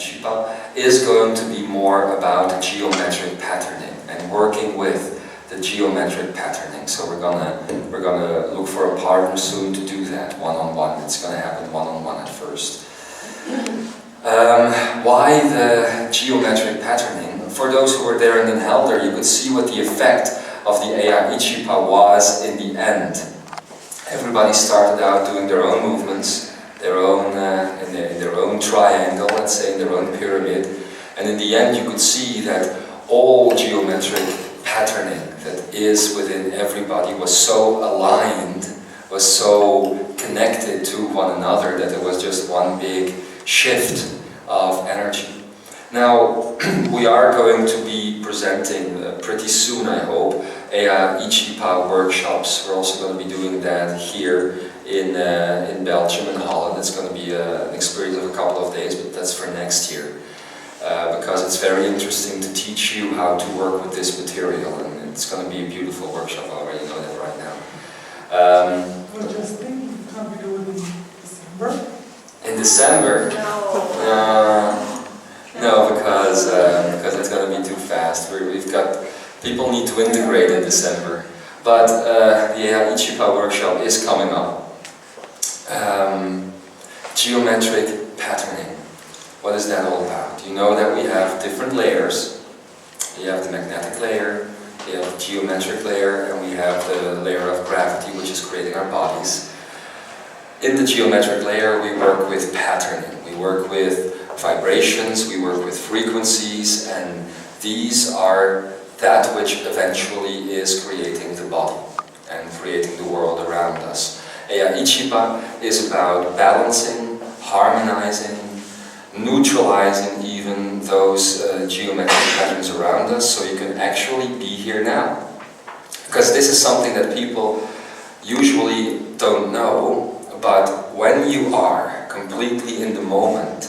Chi Pah is going to be more about geometric patterning and working with the geometric patterning. So we're gonna look for a partner soon to do that one-on-one. It's gonna happen one-on-one at first. Why the geometric patterning? For those who were there in Den Helder, you could see what the effect of the Eja'i Chi Pah was in the end. Everybody started out doing their own movements, their own in their own triangle, let's say, in their own pyramid, and in the end you could see that all geometric patterning that is within everybody was so aligned, was so connected to one another that there was just one big shift of energy. Now, we are going to be presenting pretty soon, I hope, Eja'i Chi Pah workshops. We're also going to be doing that here in Belgium and Holland. It's going to be an experience of a couple of days, but that's for next year. Because it's very interesting to teach you how to work with this material, and it's going to be a beautiful workshop. I already know that right now. Well, just think, can't we do it in December? In December? No, because it's going to be too fast. We've got people need to integrate in December, but the Eja'i Chi Pah workshop is coming up. Geometric patterning. What is that all about? You know that we have different layers. We have the magnetic layer, we have the geometric layer, and we have the layer of gravity, which is creating our bodies. In the geometric layer, we work with patterning. We work with vibrations, we work with frequencies, and these are that which eventually is creating the body and creating the world around us. Eja'i Chi Pah is about balancing, harmonizing, neutralizing even those geometric patterns around us, so you can actually be here now. Because this is something that people usually don't know, but when you are completely in the moment,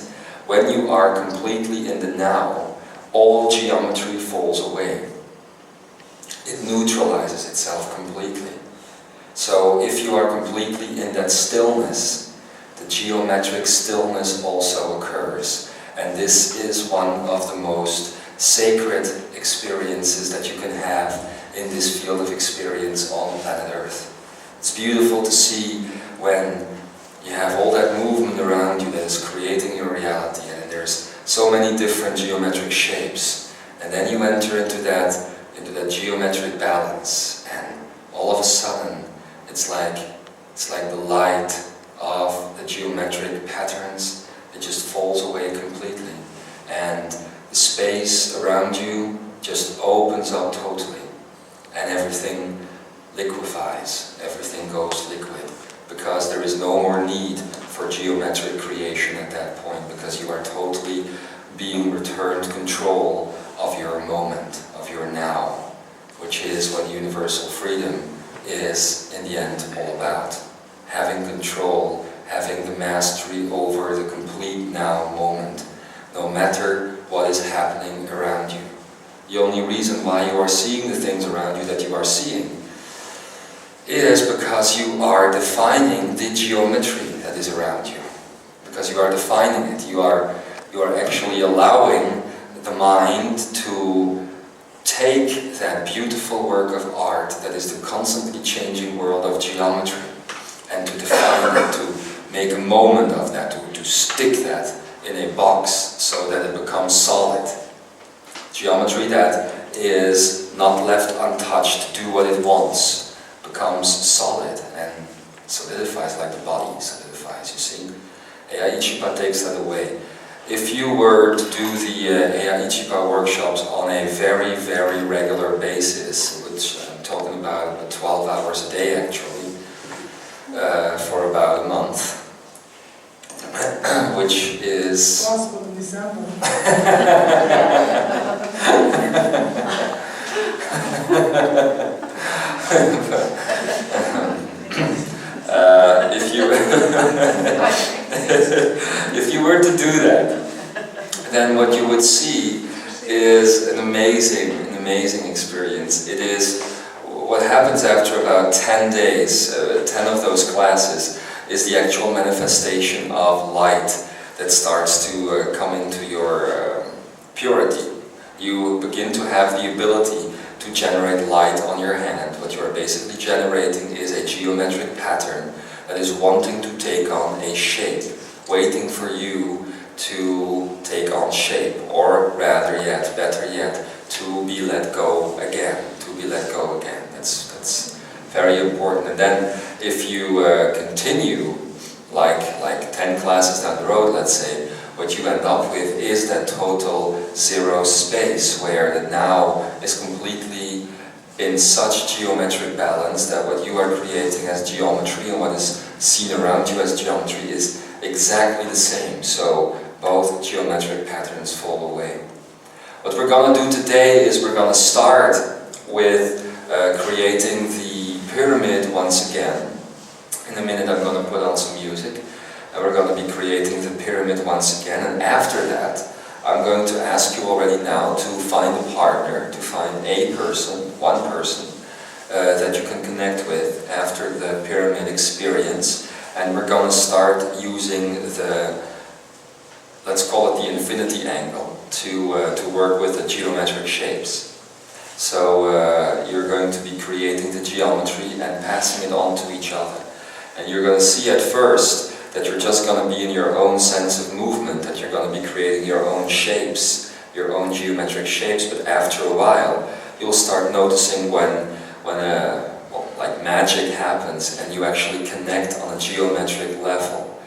when you are completely in the now, all geometry falls away. It neutralizes itself completely. So if you are completely in that stillness, the geometric stillness also occurs. And this is one of the most sacred experiences that you can have in this field of experience on planet Earth. It's beautiful to see when you have all that movement around you that is creating your reality, and there's so many different geometric shapes. And then you enter into that geometric balance, and all of a sudden it's like the light of the geometric patterns, it just falls away completely, and the space around you just opens up totally, and everything liquefies, everything goes liquid, because there is no more need for geometric creation at that point, because you are totally being returned control of your moment, of your now, which is what universal freedom is in the end all about. Having control, having the mastery over the complete now moment, no matter what is happening around you. The only reason why you are seeing the things around you that you are seeing, it is because you are defining the geometry that is around you. Because you are defining it, you are actually allowing the mind to take that beautiful work of art that is the constantly changing world of geometry, and to define it, to make a moment of that, to stick that in a box so that it becomes solid. Geometry that is not left untouched to do what it wants becomes solid and solidifies like the body solidifies, you see. Eja'i Chi Pah takes that away. If you were to do the Eja'i Chi Pah workshops on a very, very regular basis, which I'm talking about 12 hours a day actually, for about a month, which is... Possible in December. if you were to do that, then what you would see is an amazing experience. It is what happens after about 10 days, 10 of those classes, is the actual manifestation of light that starts to come into your purity. You begin to have the ability to generate light on your hand. What you are basically generating is a geometric pattern that is wanting to take on a shape, waiting for you to take on shape, or rather yet, better yet, to be let go again, That's very important. And then if you continue, like 10 classes down the road, let's say, what you end up with is that total zero space, where the now is completely in such geometric balance that what you are creating as geometry and what is seen around you as geometry is exactly the same. So both geometric patterns fall away. What we're going to do today is we're going to start with creating the pyramid once again. In a minute I'm going to put on some music. And we're going to be creating the pyramid once again. And after that, I'm going to ask you already now to find a partner, to find a person, one person, that you can connect with after the pyramid experience. And we're going to start using the, let's call it the infinity angle, to work with the geometric shapes. So you're going to be creating the geometry and passing it on to each other. And you're going to see at first that you're just going to be in your own sense of movement, that you're going to be creating your own shapes, your own geometric shapes, but after a while you'll start noticing when like magic happens and you actually connect on a geometric level.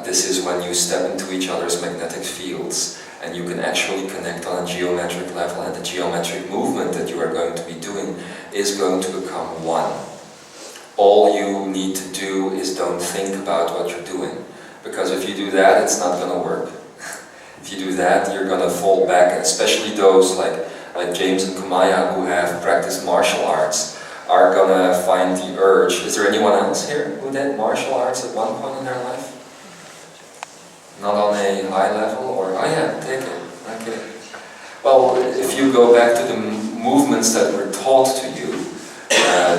This is when you step into each other's magnetic fields and you can actually connect on a geometric level, and the geometric movement that you are going to be doing is going to become one. All you need to do is don't think about what you're doing, because if you do that, it's not going to work. If you do that, you're going to fall back, and especially those like James and Kamaya who have practiced martial arts are going to find the urge. Is there anyone else here who did martial arts at one point in their life? Not on a high level, or, oh yeah, take it, okay. Well, if you go back to the movements that were taught to you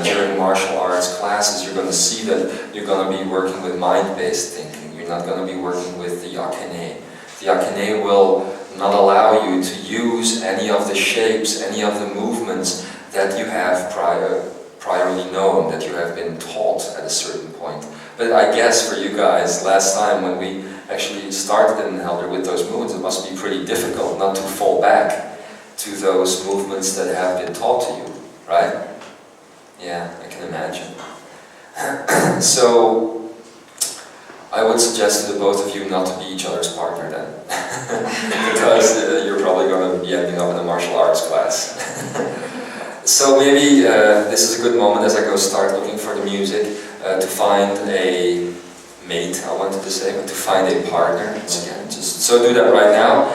during martial arts classes, you're going to see that you're going to be working with mind-based thinking. You're not going to be working with the akeneic. The akeneic will not allow you to use any of the shapes, any of the movements that you have priorly known, that you have been taught at a certain point. But I guess for you guys, last time when we actually started in Helder with those movements, it must be pretty difficult not to fall back to those movements that have been taught to you, right? Yeah, I can imagine. So, I would suggest to the both of you not to be each other's partner then. Because you're probably going to be ending up in a martial arts class. So maybe this is a good moment as I go start looking for the music to find a mate, I wanted to say, but to find a partner. Again, just so do that right now.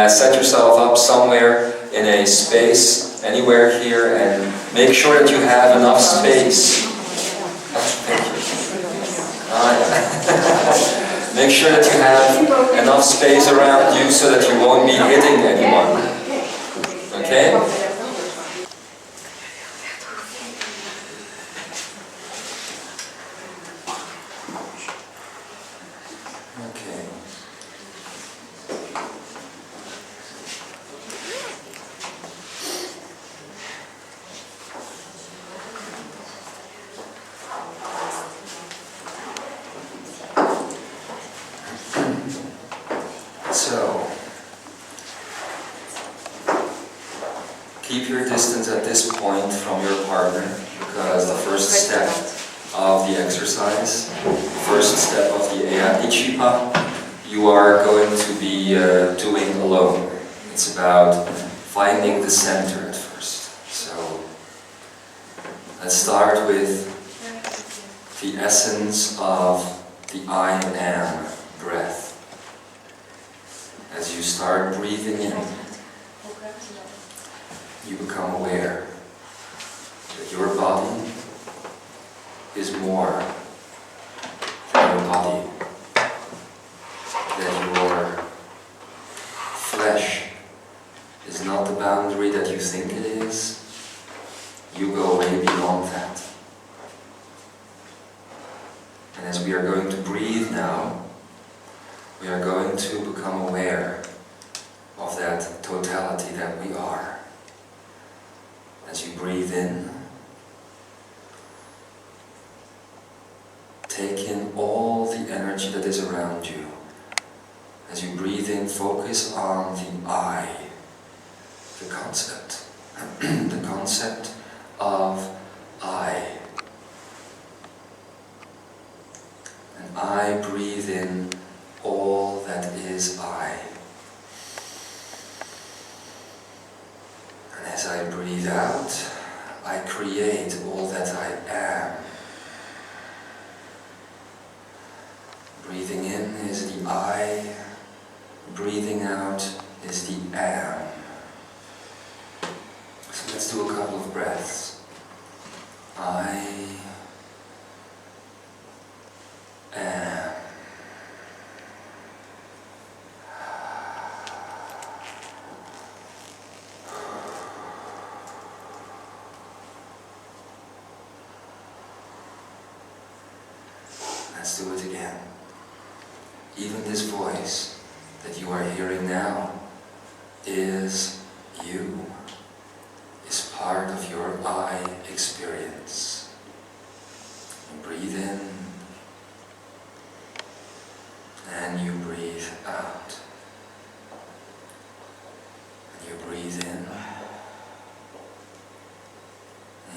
Set yourself up somewhere in a space, anywhere here, and make sure that you have enough space. Thank you. Make sure that you have enough space around you so that you won't be hitting anyone. Okay? So, keep your distance at this point from your partner, because the first step of the exercise, the first step of the Eja'i Chi Pah, you are going to be doing alone. It's about finding the center at first. So, let's start with the essence of the I am breath. As you start breathing in, you become aware that your body is more than your body, that your flesh is not the boundary that you think it is. You go way beyond that. And as we are going to breathe now, we are going to become aware of that totality that we are. As you breathe in, take in all the energy that is around you. As you breathe in, focus on the I, the concept, the concept of I. And I breathe in all that is I. And as I breathe out, I create all that I am. Breathing in is the I, breathing out is the am. So let's do a couple of breaths. I am. Let's do it again. Even this voice that you are hearing now is you, is part of your I experience. You breathe in and you breathe out. And you breathe in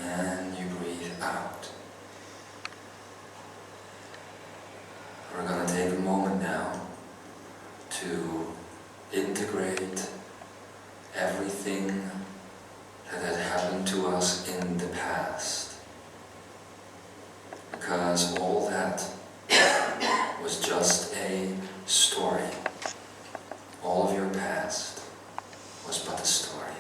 and you breathe out. We're going to take a moment now to integrate everything that had happened to us in the past. Because all that was just a story. All of your past was but a story.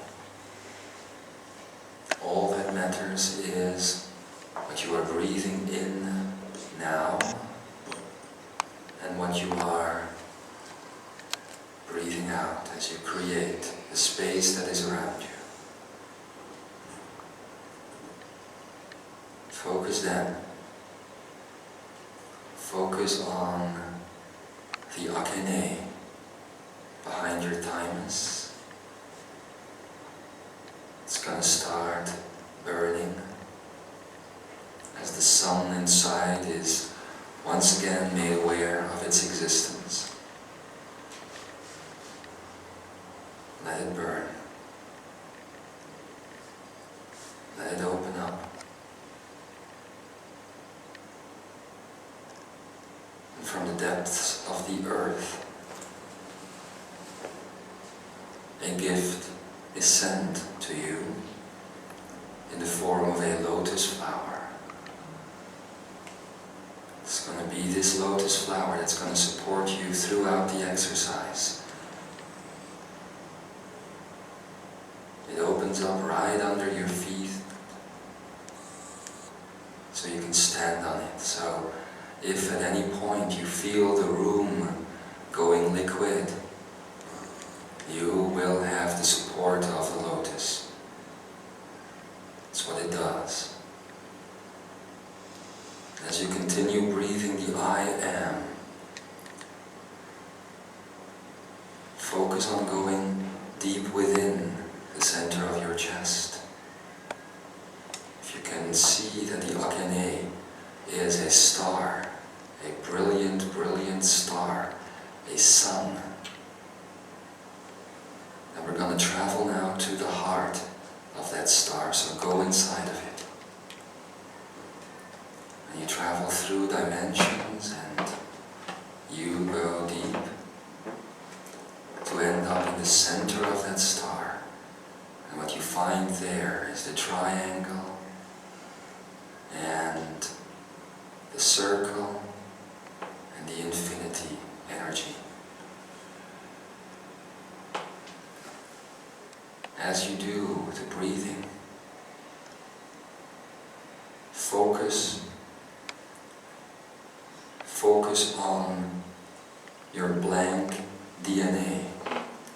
All that matters is what you are breathing in now and what you are breathing out as you create the space that is around you. Focus then. Focus on the akeneic behind your thymus. It's going to start burning as the sun inside is once again made aware of its existence. Let it burn. Let it open up. And from the depths of the earth, a gift is sent to you in the form of a lotus flower. It's going to be this lotus flower that's going to support you throughout the exercise. It opens up right under your feet so you can stand on it. So if at any point you feel the room going liquid, you will have the support of the lotus. That's what it does. As you continue breathing the I am, focus on going deep within the center of your chest. If you can see that the akeneic is a star, a brilliant, brilliant star, a sun, and we're going to travel now to the heart of that star, so go inside of it. And you travel through dimensions and you go deep to end up in the center of that star. And what you find there is the triangle and the circle and the infinity energy. As you do the breathing, focus on your blank DNA.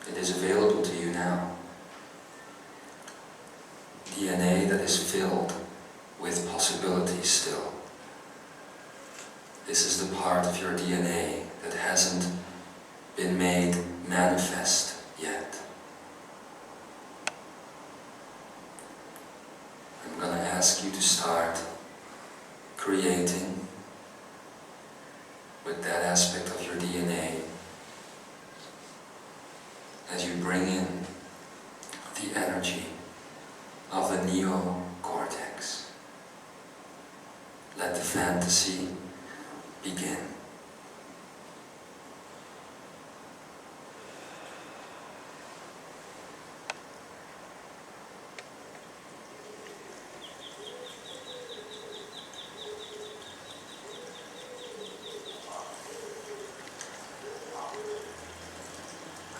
It is available to you now. DNA that is filled with possibilities still. This is the part of your DNA that hasn't been made manifest yet. I'm going to ask you to start creating with that aspect of your DNA as you bring in the energy of the neocortex. Let the fantasy begin.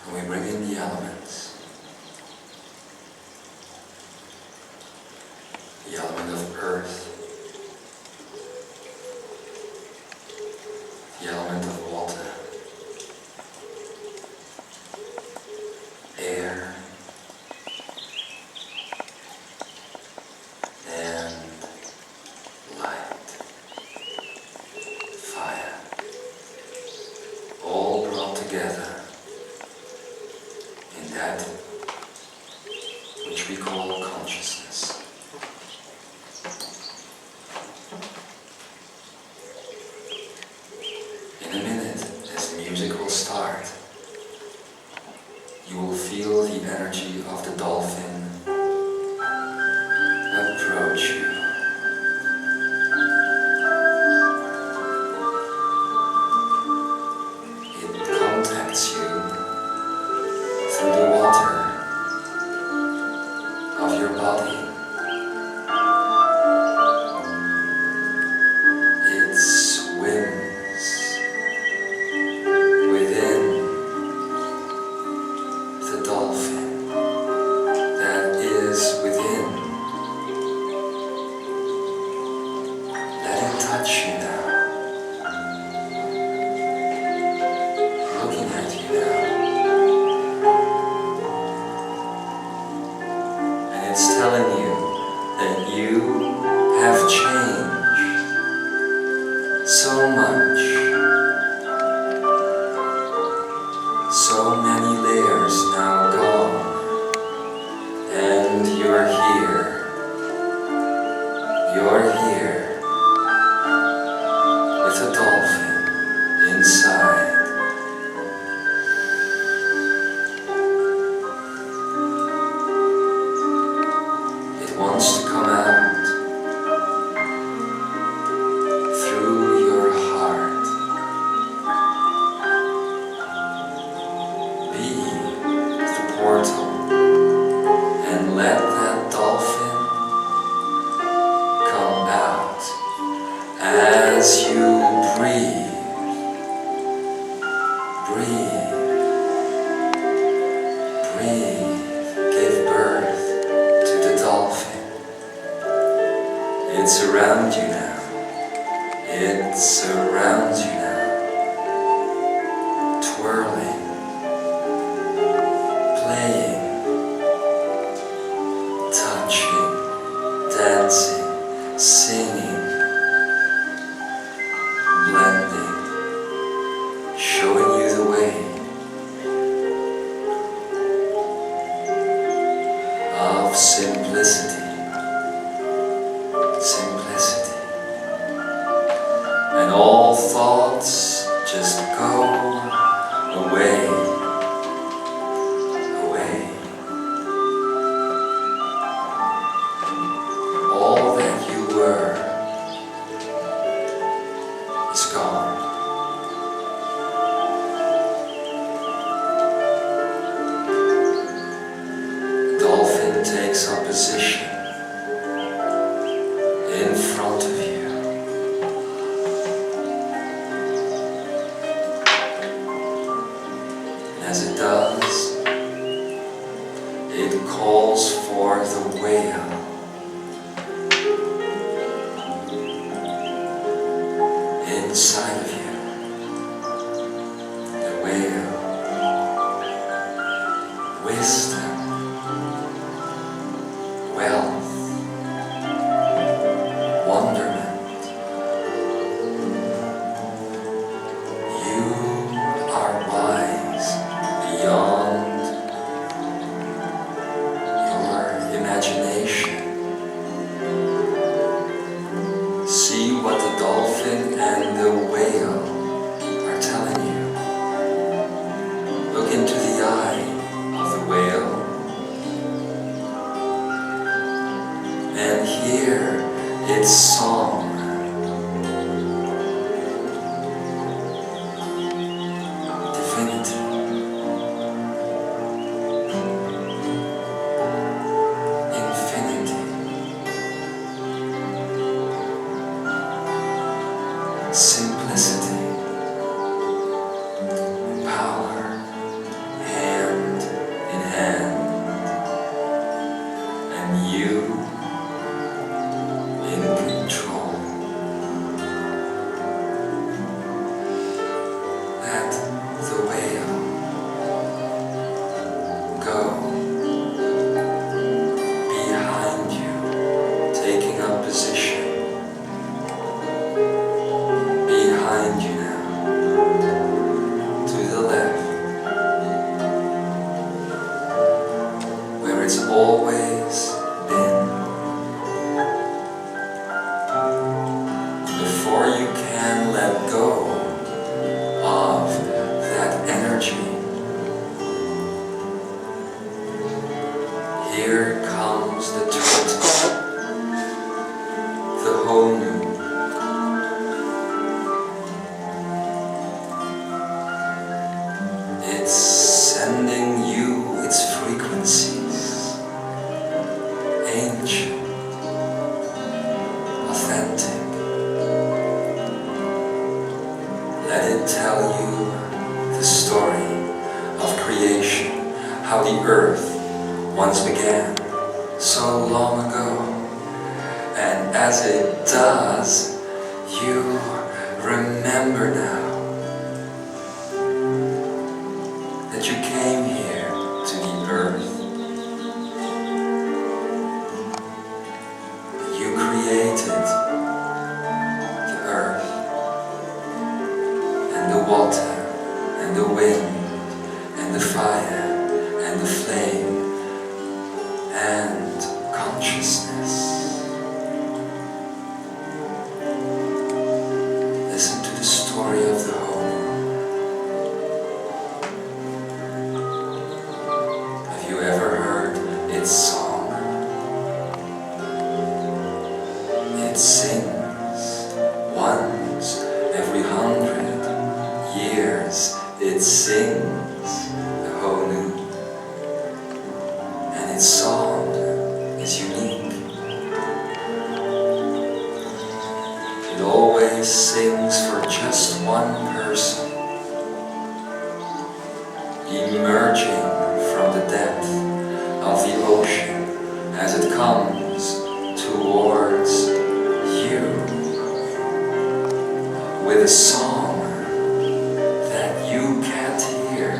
And we bring in the elements. The element of earth, the element of water, air, and light, fire, all brought together in that which we call consciousness. In a minute, as the music will start, you will feel the energy of the dolphin approach you. It contacts you through the water of your body. It swims within the dolphin that is within. Let it touch you now, looking at you now, and it's telling you that you have changed so much, so many layers now gone, and you're here with a dolphin inside. It wants to come out through your heart. Be the portal and let that dolphin come out as you breathe. Breathe. Breathe. Give birth to the dolphin. It surrounds you now. It surrounds you now. Twirling. Playing. Touching. Dancing. Singing. Blending. Showing you the way of simplicity. Simplicity. And all thoughts just go away. Away. All that you were is gone. Dolphin takes up position in front of you. And as it does, it calls for the whale. Inside of you, the whale, wisdom, wealth, wonderment. You are wise. its song. Divinity. Infinity. Simplicity. Power. Hand in hand. And you in control. Let the whale go behind you, taking up position behind you now, to the left, where it's always been. Before you can let go of that energy, here comes the turtle, the Honu. It's sending you its frequencies, ancient, authentic. Let it tell you the story of creation, how the earth once began so long ago. And as it does, you remember now that you came here to the earth. You created the earth and the water and the wind and the fire and the flame and consciousness. Listen to the story of the Honu. Have you ever heard its song? It sings once every 100 years. It sings the Honu. And its song is unique. It always sings for just one person, emerging from the depth of the ocean as it comes towards you with a song that you can't hear,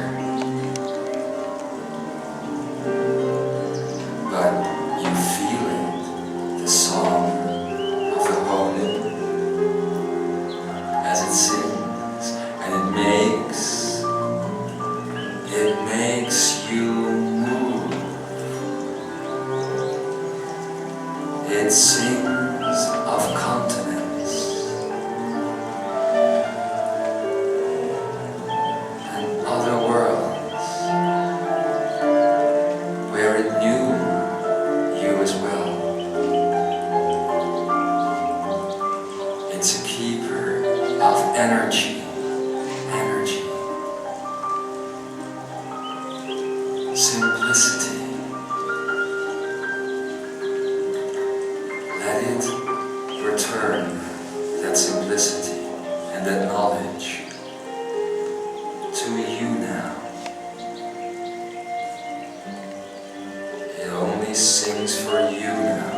but you feel it, the song of the Honu as it sings, and it makes you move. It sings of continents and other worlds where it knew you as well. It's a keeper of energy. Simplicity. Let it return that simplicity and that knowledge to you now. It only sings for you now.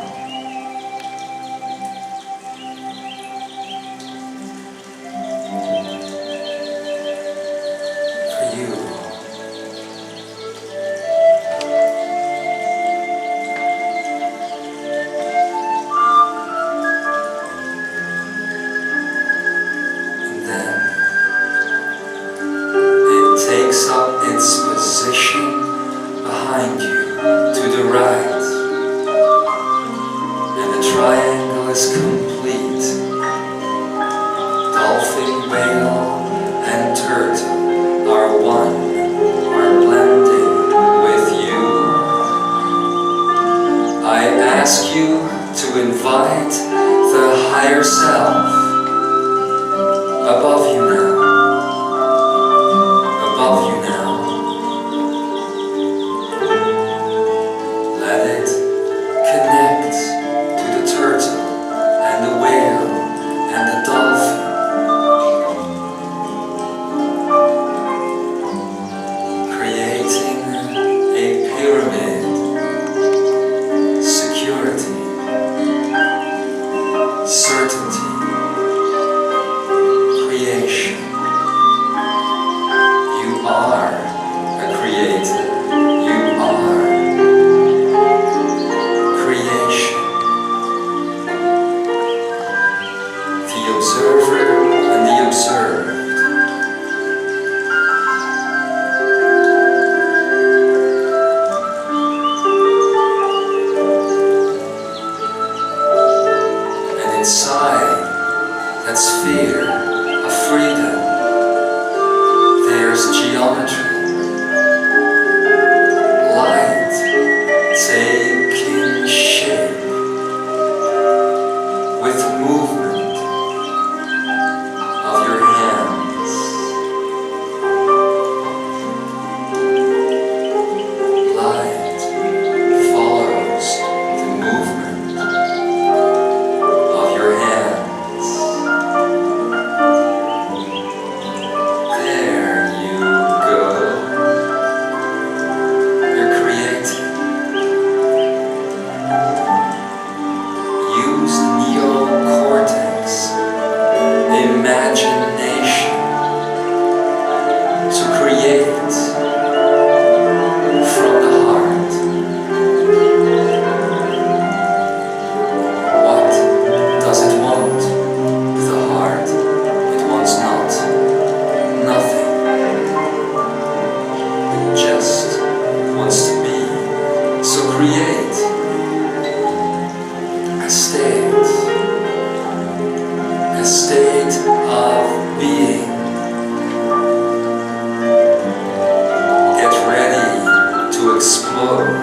For you. Takes up its position behind you, to the right, just wants to be. So create a state of being. Get ready to explode.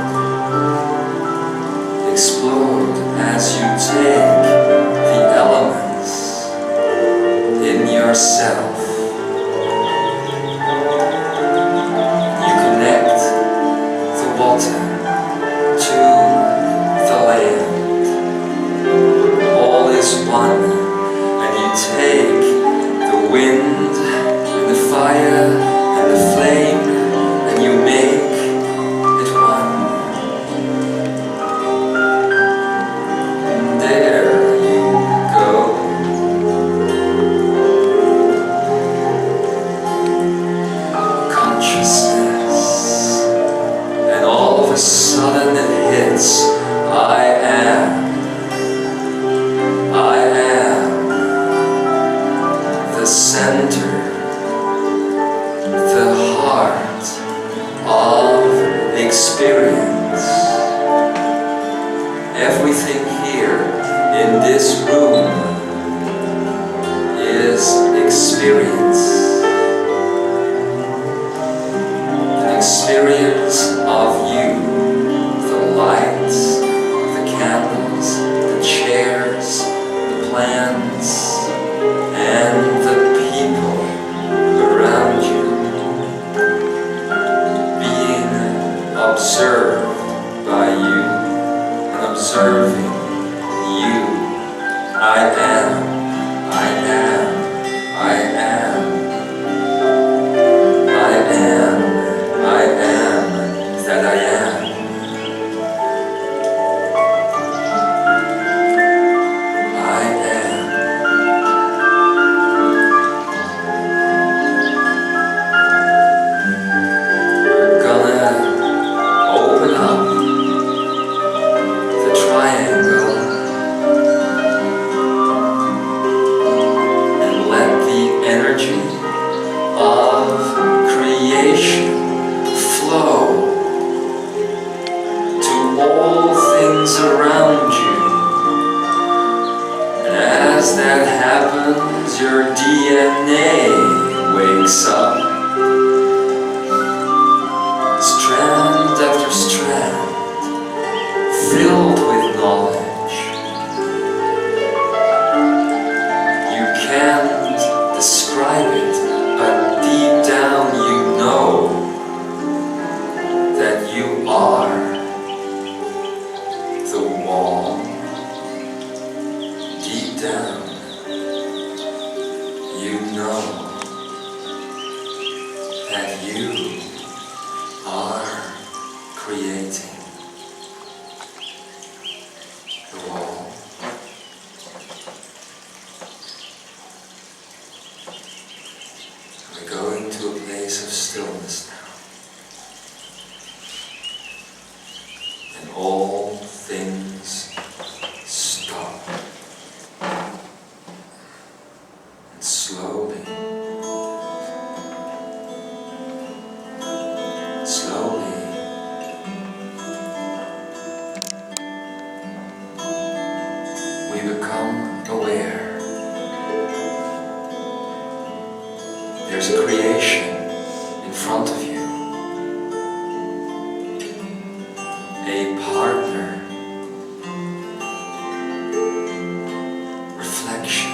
Explode as you take the elements in yourself. You connect the water to the land. All is one, and you take the wind and the fire and the flame, and you make it one. And there you go. Consciousness. And all of a sudden it hits. I am the center, the heart of experience. Everything here in this room is experience. An experience of you, the lights, the candles, the chairs, the plants, and the people around you, being observed by you and observing you. I am, I am, I am, I am, I am that I am. Your DNA wakes up, strand after strand, filled with knowledge. You can't describe it, but deep down you know that you are the wall. Deep down, you know that you are creating the wall. We're going to a place of stillness now. And all things stop. Slowly, we become aware. There's a creation in front of you, a partner, reflection.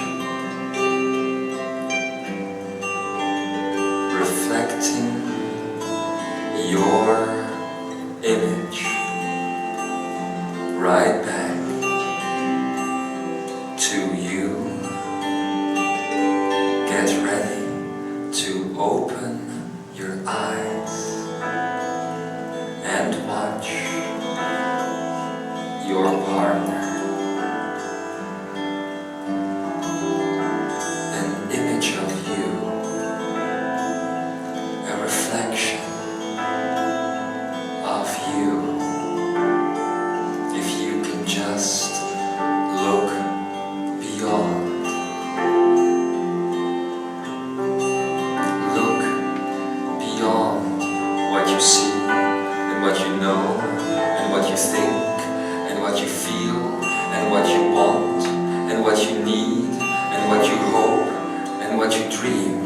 Reflecting your image right back to you. Get ready to open your eyes and watch your partner. An image of you. A reflection of you. If you can just look beyond. Look beyond what you see. and what you know, and what you think, and what you feel, and what you want, and what you need, and what you hope, and what you dream.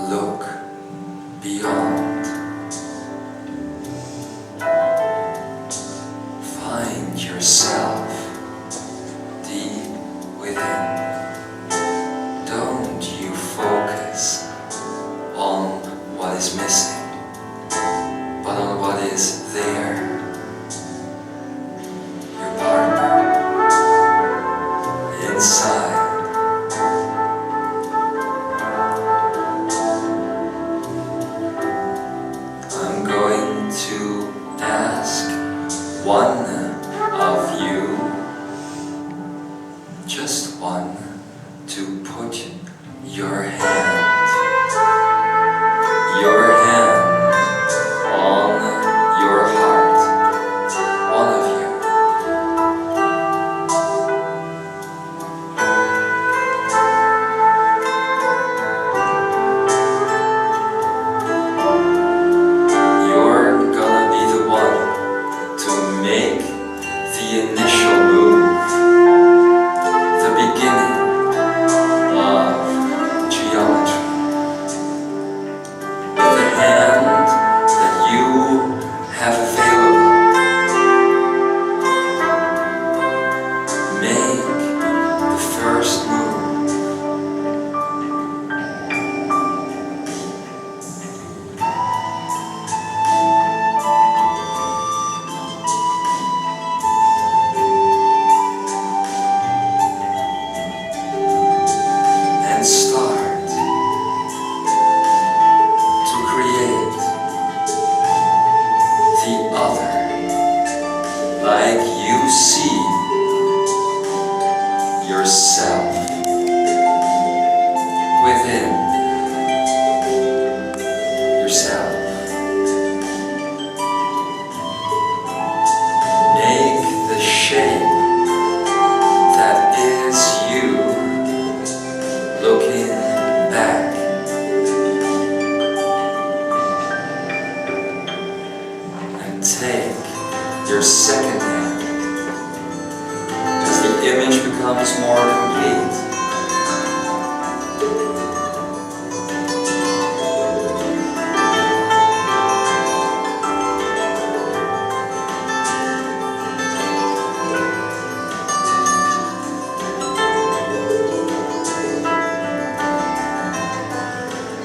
Look beyond. Find yourself deep within. Don't you focus on what is missing, but on what is there. Your partner inside. I'm going to ask one of you, just one, to put your hand on your heart. One of you. You're gonna be the one to make the initial move, the beginning of geometry. With the hand that you have available, make the first move. And start to create the other like you see yourself within yourself. Make the shape that is you looking back. And take your second hand as the image becomes more complete.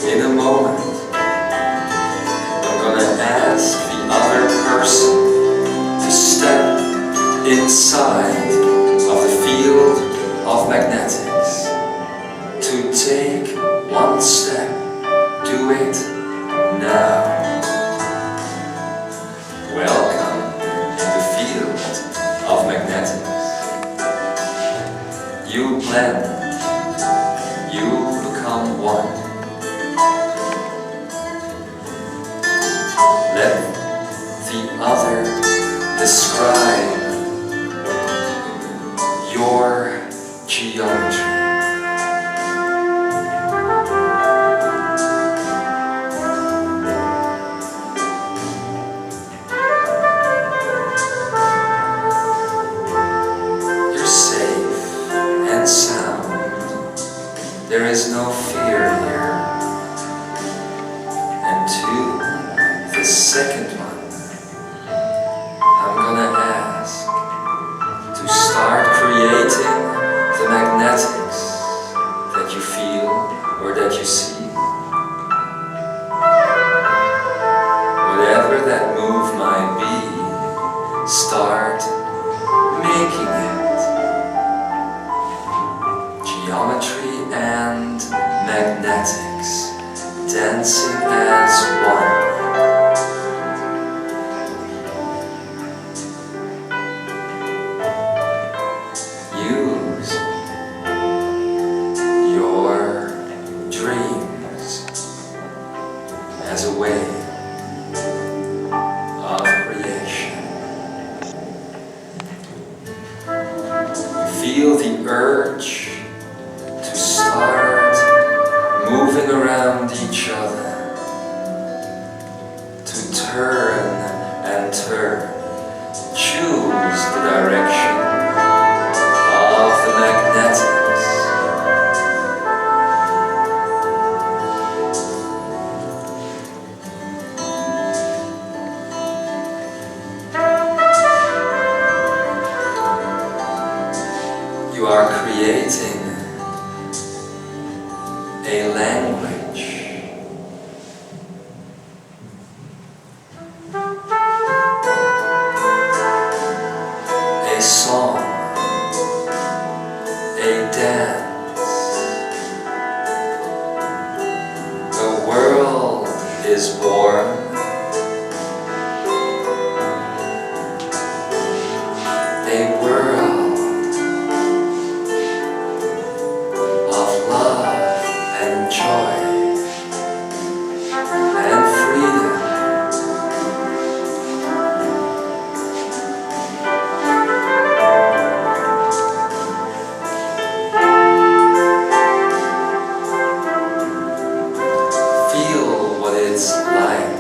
In a moment, I'm gonna ask the other person to step inside of the field of magnetics, to take one step. Do it now. Welcome in the field of magnetics. You blend, you become one. Let the other describe your geometry. You're safe and sound. There is no fear here. And to the second one, I'm gonna ask to start creating the magnetics that you feel or that you see. Whatever that move might be, start making it. Geometry and magnetics dancing as one. Use your dreams as a way of creation. Feel the urge to start moving around each other turn and turn. Choose the direction of the magnetics. You are creating a language. A song, a dance. The world is born. A world of love and joy and freedom. Feel what it's like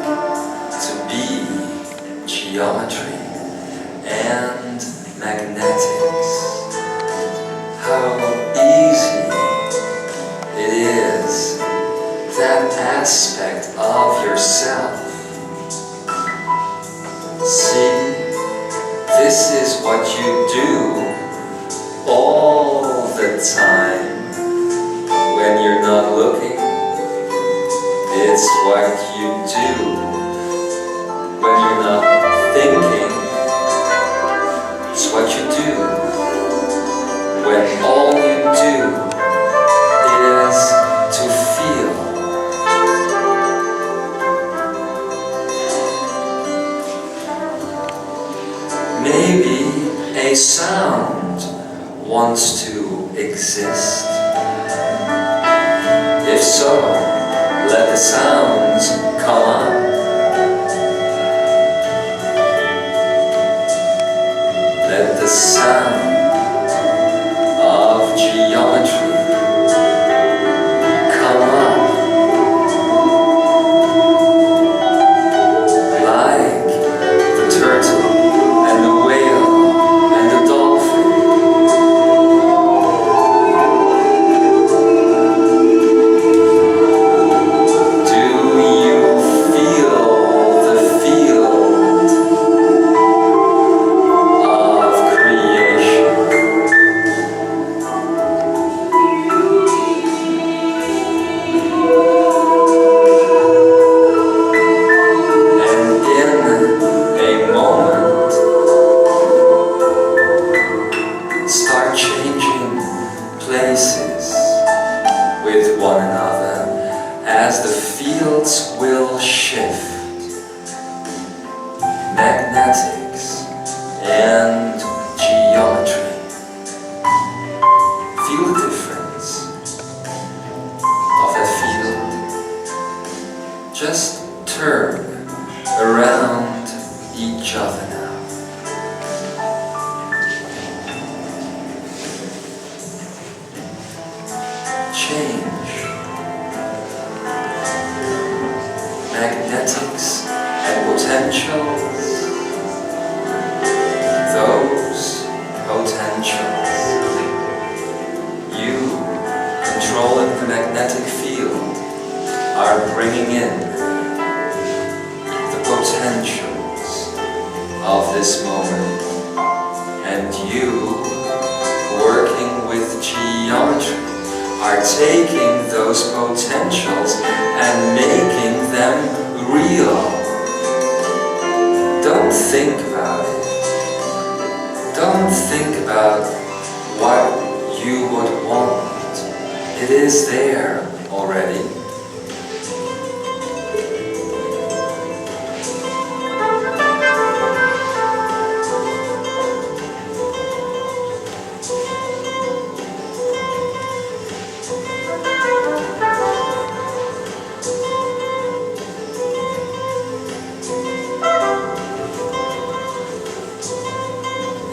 to be geometry and magnetics. How easy it is, that aspect of yourself. See, this is what you do all the time when you're not looking. It's what you do when you're not thinking. It's what you do when all you do is to feel. Maybe a sound wants to exist. If so, let the sounds come on. Let the sound of geometry come on. Like the turtle and the whale and the dolphin. Magnetics and geometry. Feel the difference of that field. Just turn around each other now. Change. Magnetics and potentials. Those potentials. You, controlling the magnetic field, are bringing in the potentials of this moment. And you, working with geometry, are taking those potentials and making them real. Don't think about it. Don't think about what you would want. It is there already.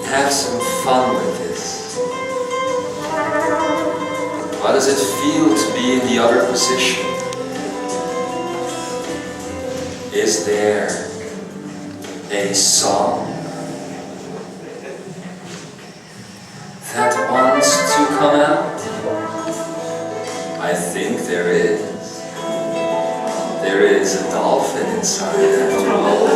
Have some fun with this. What does it feel to be in the other position? Is there a song that wants to come out? I think there is. There is a dolphin inside after all.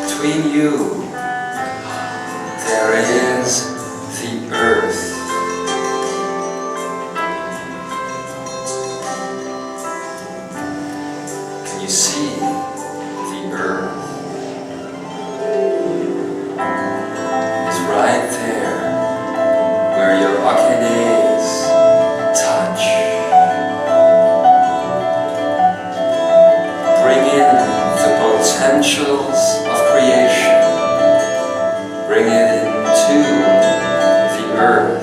Between you, there is the earth. Can you see the earth? It's right there where your akeneic touch. Bring in the potentials of creation. Bring it into the earth.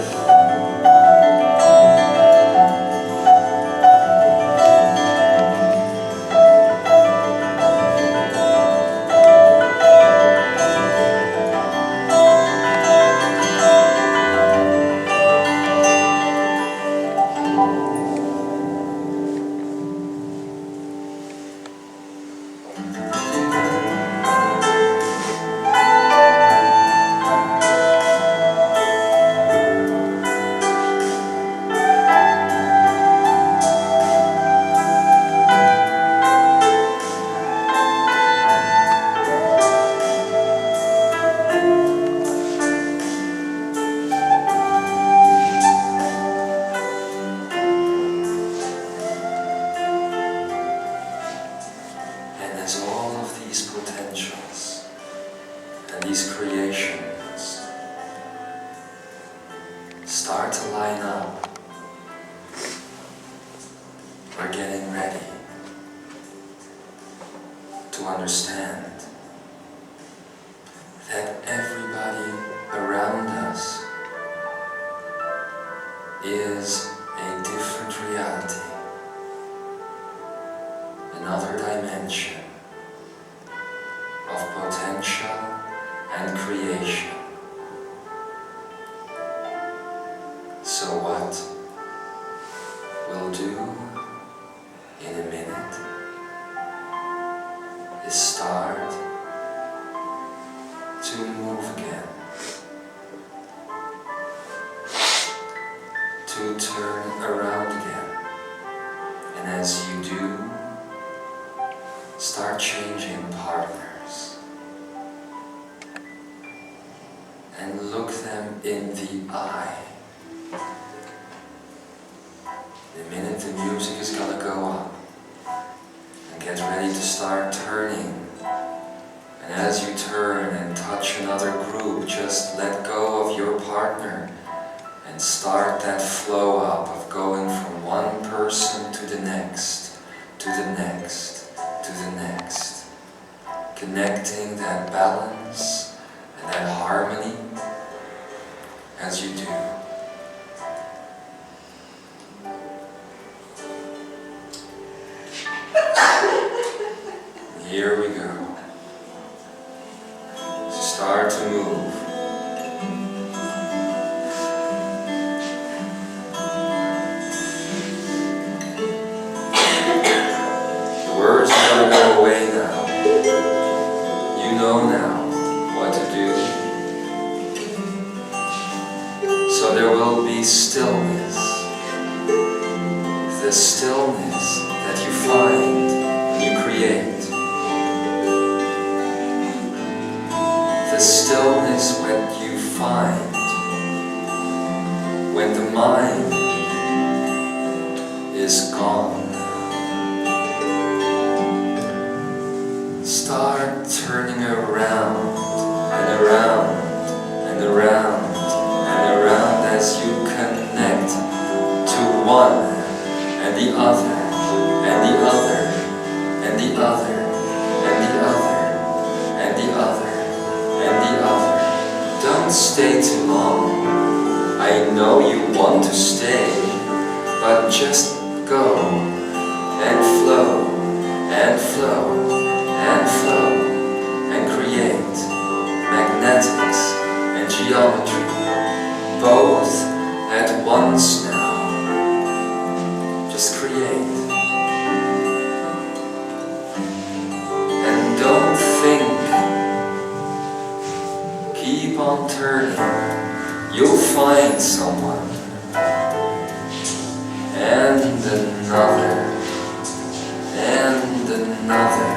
These creations start to line up. We're getting ready to understand that everybody around us is a different reality, another dimension of potential and creation. So what we'll do in a minute is start to move again, to turn around again, and as you do, start changing partners. And look them in the eye. The minute the music is gonna go up, and get ready to start turning. And as you turn and touch another group, just let go of your partner and start that flow up of going from one person to the next, to the next, to the next. Connecting that balance and that harmony as you do. Here we go. Start to move. The words are going to go away now. You know now what to do. be stillness. The stillness that you find when you create. The stillness when you find when the mind is gone. Start turning around and around and around and around as you connect to one and the other and the other and the other and the other and the other and the other. Don't stay too long. I know you want to stay, but just go and flow and flow and flow and create magnetics and geometry both at once now. Just create. And don't think. Keep on turning. You'll find someone. And another. And another.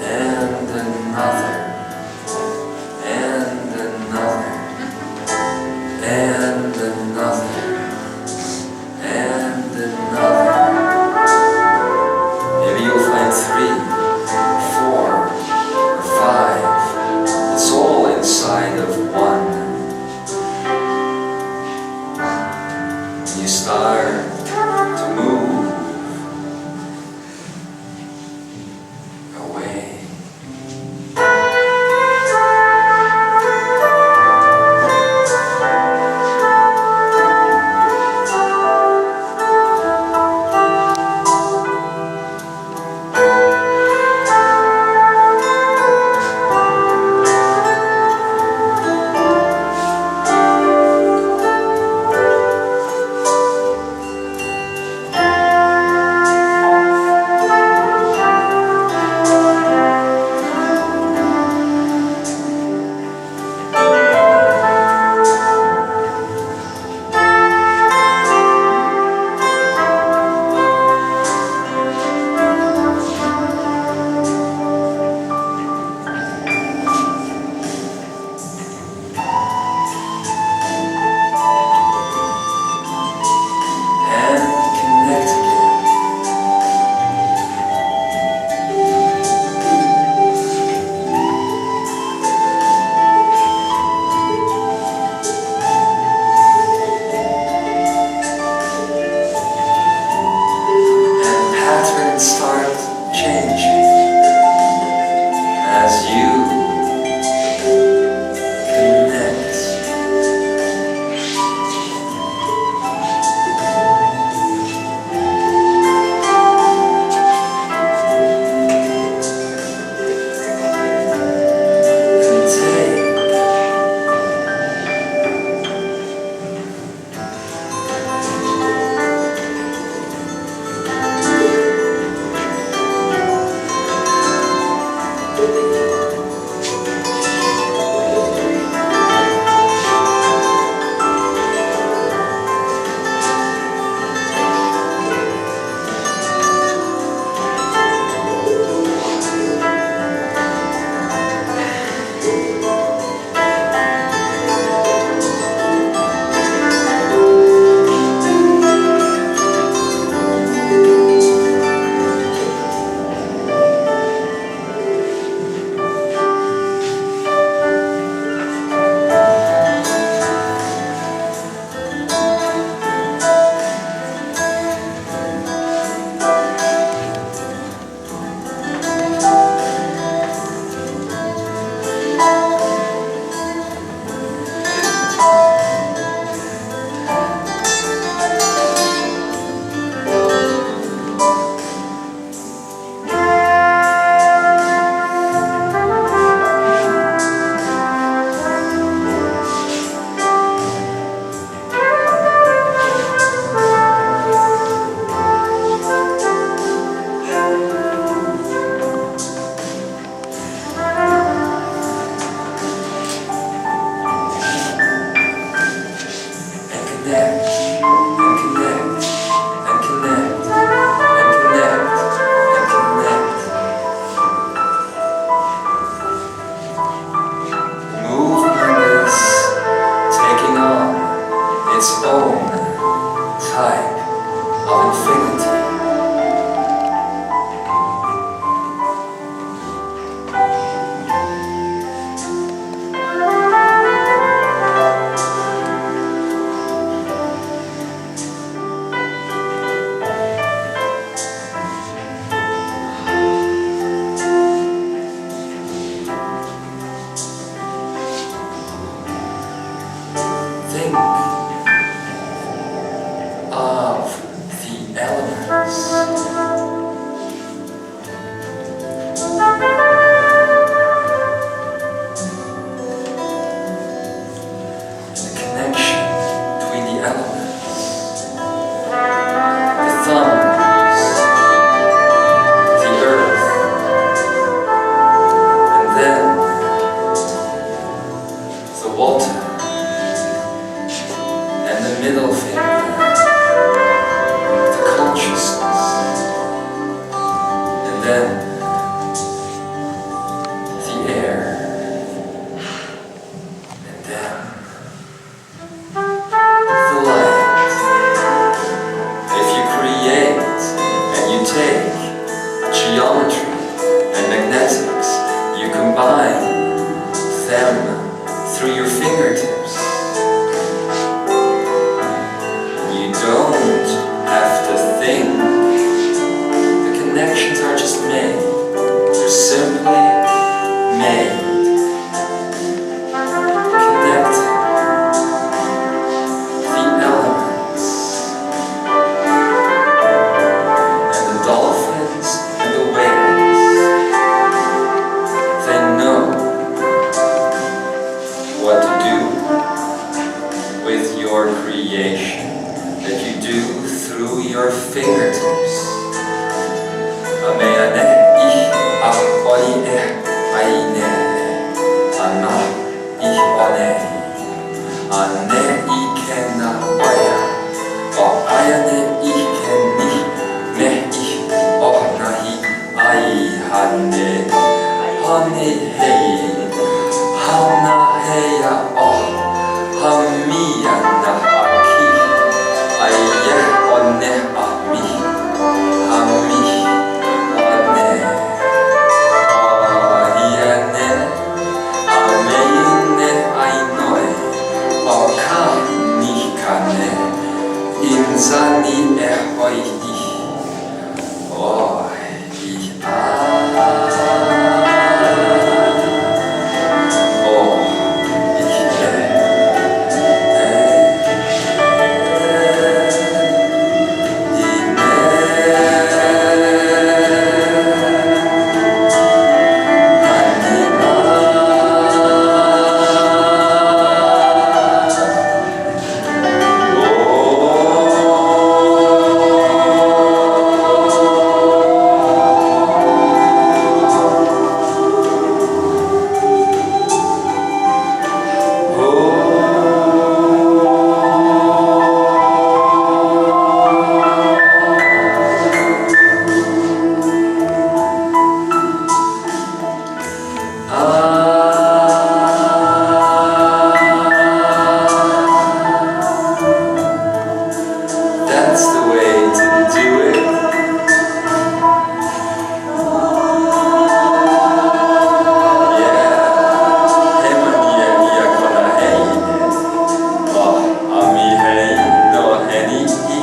And another. And another. And another. And another. Maybe you'll find 3, 4, or 5. It's all inside of one. You start to move. radiation that you do through your fingertips. Ameane ich ahoi aine ana ich one ane ikena oya o ayane ikeni me ich onahi ai hane hane hei hana heya o hamiya na aki aye one ami hami one ohiane ameine ainoe o kani kane Imzani ehoi ich oh ich That's the way to do it. Yeah. Hemania ia kona heine. Oh, ami hei no heni I.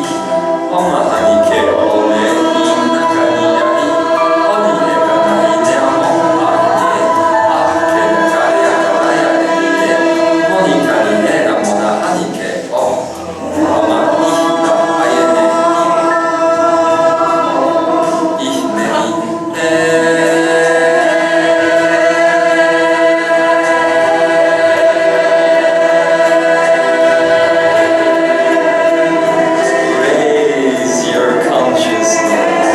Oma hani ke ole I nakani ai. Oni e kanai ne amo ane. Ah, ke nakari a kanai a e. Oni kani e na mona hani ke o. Ama I na ayene ich ne raise your consciousness,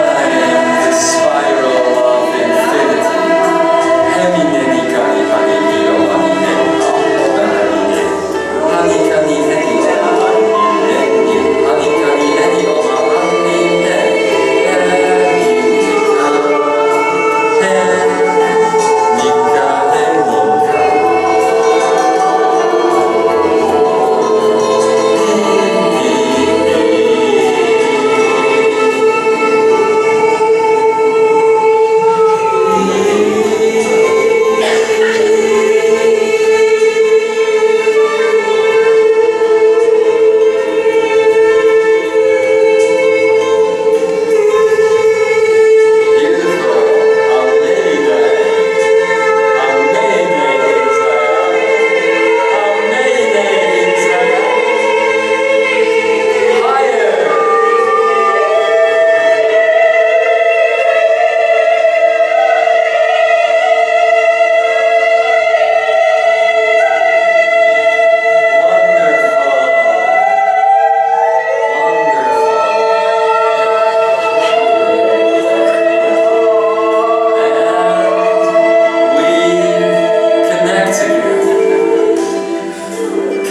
climb the spiral of infinity. Hemineni kani hani io hani ne hani ne hani kani heni o hani ne hani kani heni o hani ne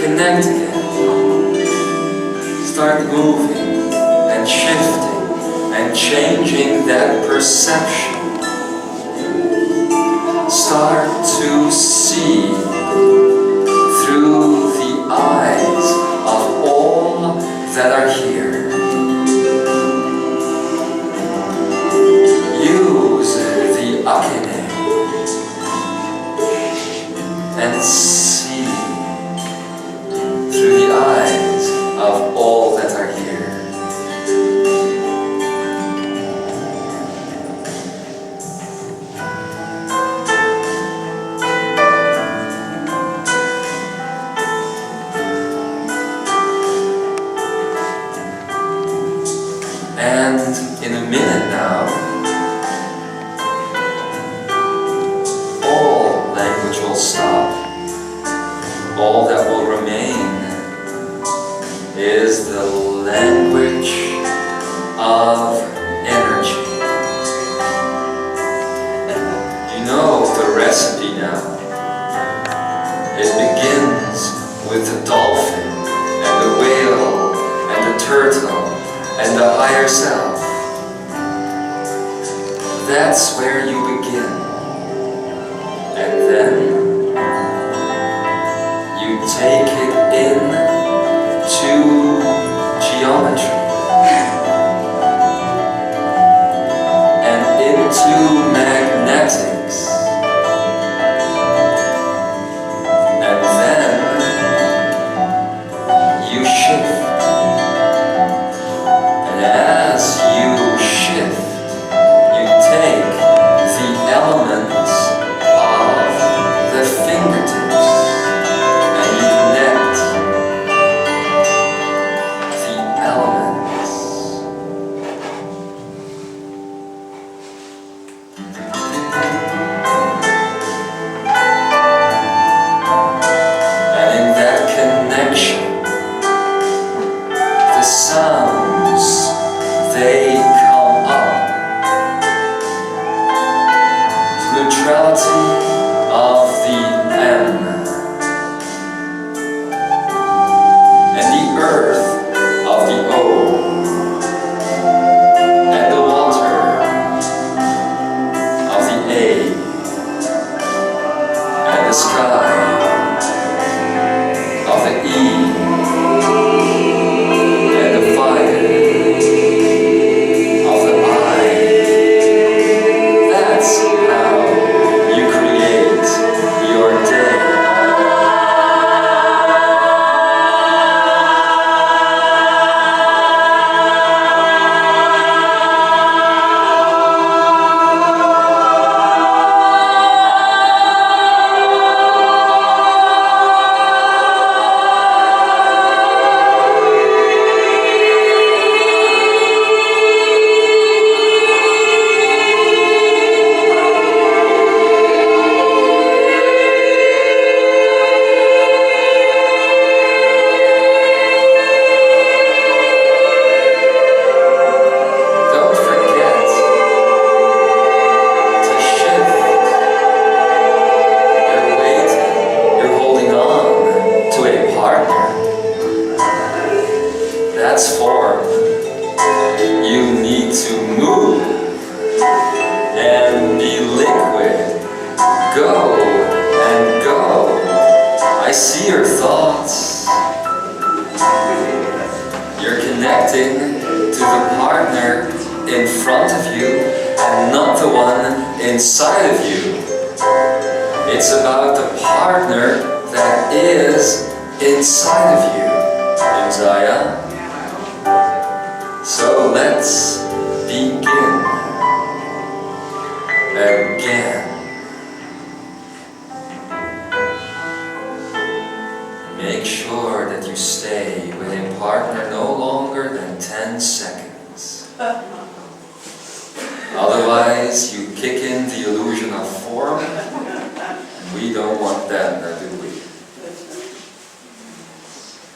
Connect again. Start moving and shifting and changing that perception. Start to see through the eyes of all that are here. Use the akeneic and see through the eyes of all that are here. And in a minute now, all language will stop. all that will remain is the language of energy. You know the recipe now. It begins with the dolphin and the whale and the turtle and the higher self. That's where you begin. And then you take it in to geometry and into magnetics. And then you shift. And as you shift, you take the elements of the fingertips and you connect the elements. And in that connection, the sounds, they come up. Neutrality of the M and the earth of the O and the water of the A and the sky of the E and the fire of the I. That's how you create your day. Don't forget to shift. You're waiting, you're holding on to a partner. That's form. You need to move and be liquid. Go and go. I see your thoughts. You're connecting to the partner in front of you and not the one inside of you. It's about the partner that is inside of you, Imzaia. So let's begin again. Make sure that you stay with a partner no longer than 10 seconds. Otherwise, you kick in the illusion of form. We don't want that, now do we?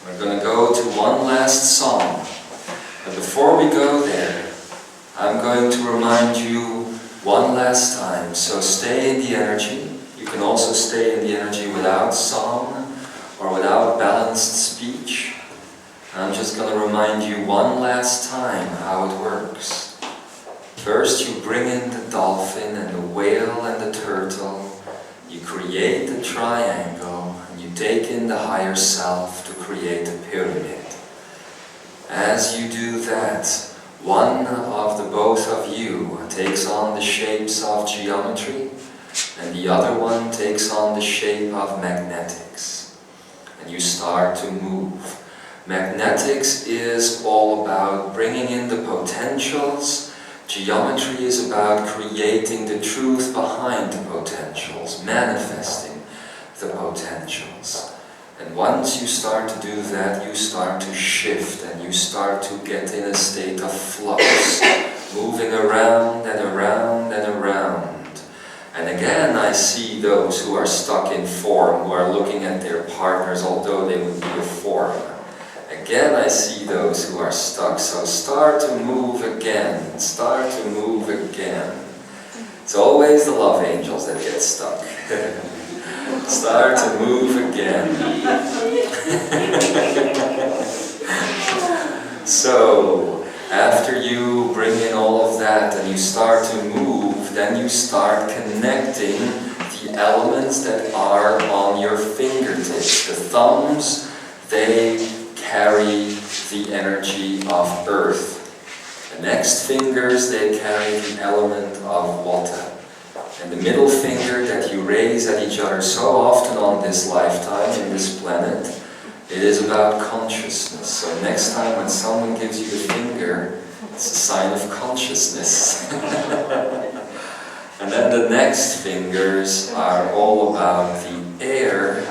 We're going to go to one last song. But before we go there, I'm going to remind you one last time. So stay in the energy. You can also stay in the energy without song or without balanced speech. I'm just going to remind you one last time how it works. First, you bring in the dolphin and the whale and the turtle. You create the triangle and you take in the higher self to create a pyramid. As you do that, one of the both of you takes on the shapes of geometry and the other one takes on the shape of magnetics. And you start to move. Magnetics is all about bringing in the potentials. Geometry is about creating the truth behind the potentials, manifesting the potentials. And once you start to do that, you start to shift and you start to get in a state of flux, moving around and around and around. And again, I see those who are stuck in form, who are looking at their partners, although they would be a form. Again, I see those who are stuck. So start to move again. Start to move again. It's always the love angels that get stuck. Start to move again. So, after you bring in all of that and you start to move, then you start connecting the elements that are on your fingertips. The thumbs, they carry the energy of earth. The next fingers, they carry the element of water. And the middle finger that you raise at each other so often on this lifetime, in this planet, it is about consciousness. So next time when someone gives you a finger, it's a sign of consciousness. And then the next fingers are all about the air,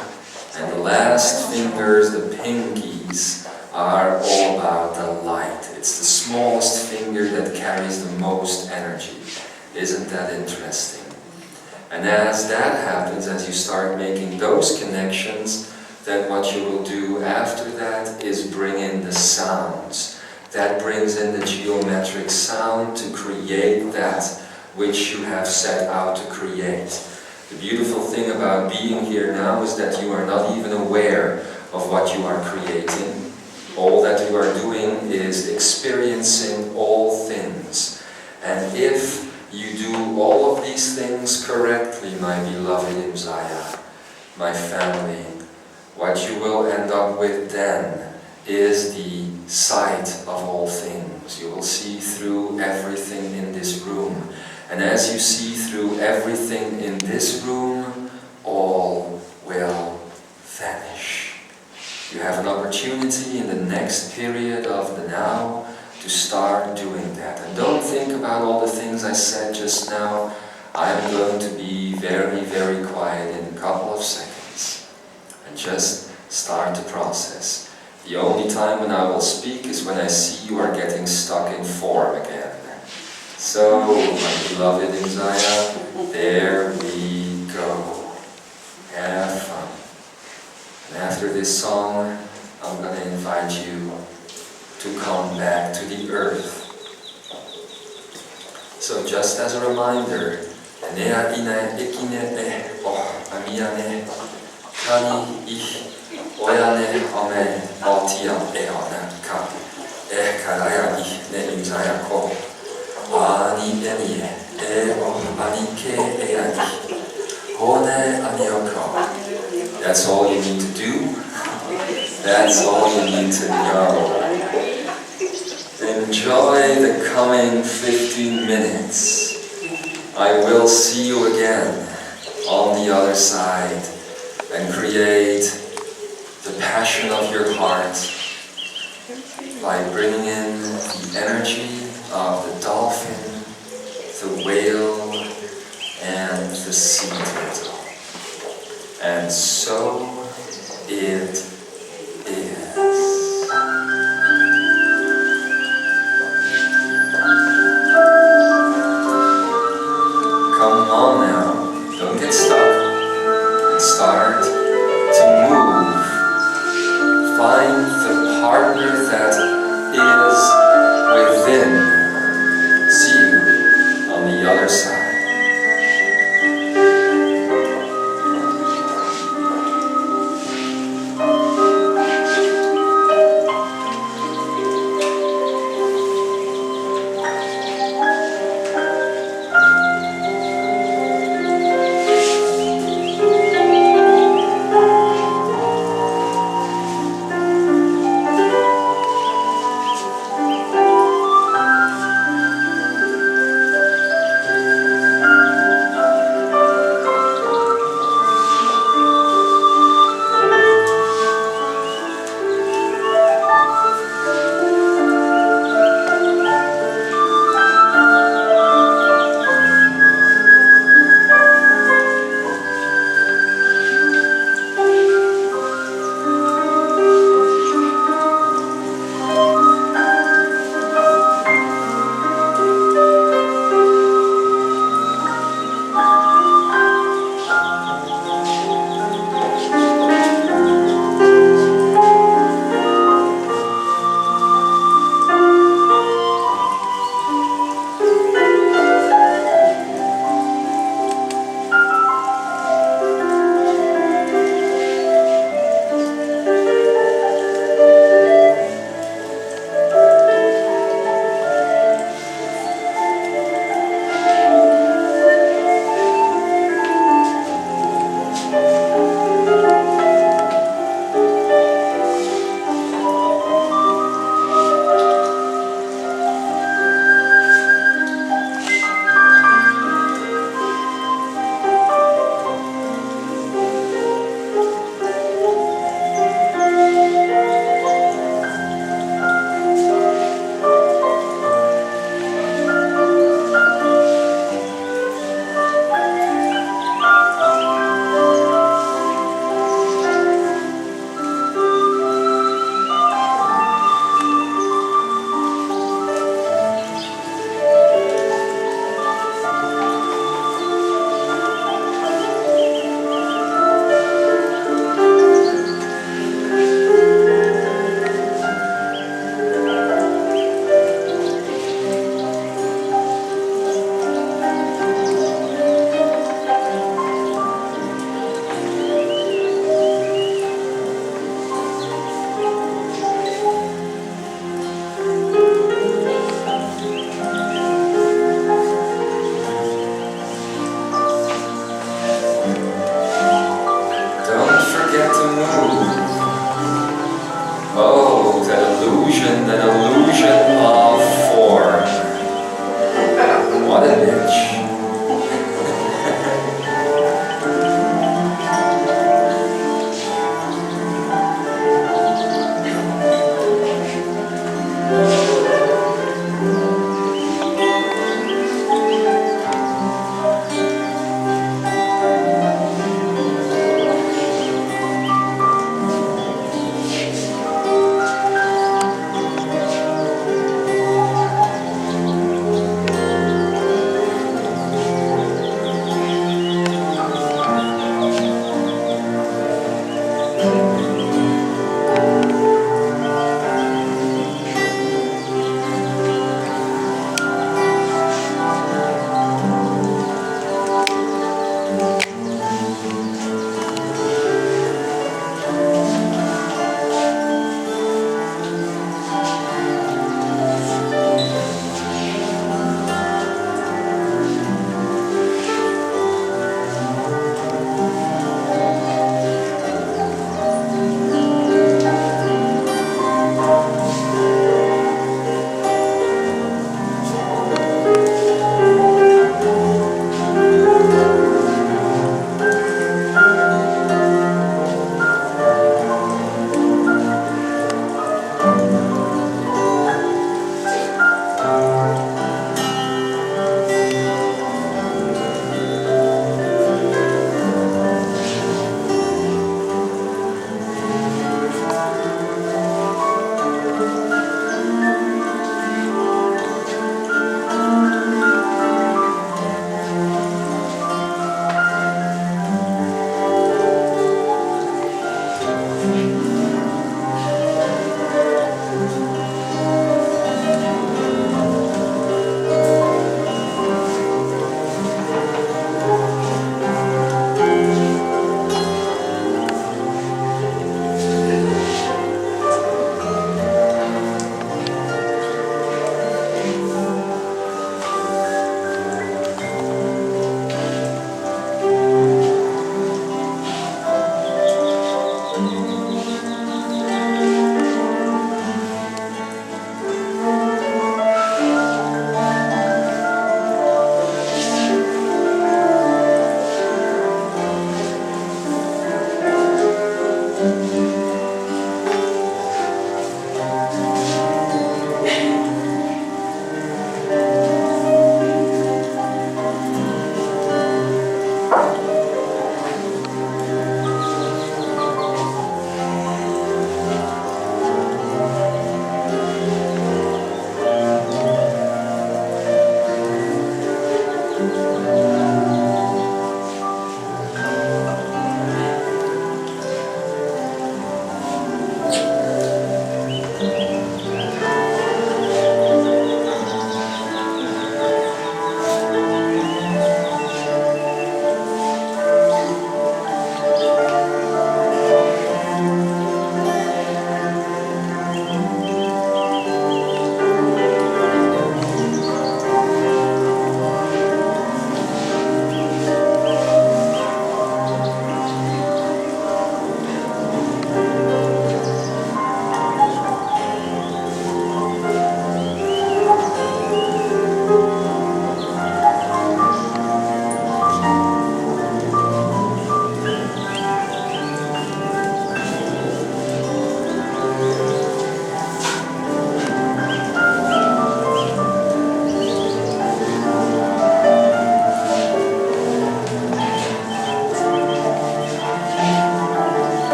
and the last fingers, the pinkies, are all about the light. It's the smallest finger that carries the most energy. Isn't that interesting? And as that happens, as you start making those connections, then what you will do after that is bring in the sounds. That brings in the geometric sound to create that which you have set out to create. The beautiful thing about being here now is that you are not even aware of what you are creating. All that you are doing is experiencing all things. And if you do all of these things correctly, my beloved Imzaia, my family, what you will end up with then is the sight of all things. You will see through everything in this room. And as you see through everything in this room, all will vanish. You have an opportunity in the next period of the now to start doing that. And don't think about all the things I said just now. I'm going to be very, very quiet in a couple of seconds. And just start the process. The only time when I will speak is when I see you are getting stuck in form again. So, my beloved Imzaia, there we go. Have fun. And after this song, I'm going to invite you to come back to the earth. So just as a reminder, akeneic, a.k.a. Kani ich oyane ame altia eona ka a.k.a. ich ne Imzaia ko ani enie ani ke hone anioko. That's all you need to do. That's all you need to know. Enjoy the coming 15 minutes. I will see you again on the other side and create the passion of your heart by bringing in the energy of the dolphin, the whale, and the sea turtle. And so it is. Come on now, don't get stuck, and start to move. Find the partner that is within. See you on the other side.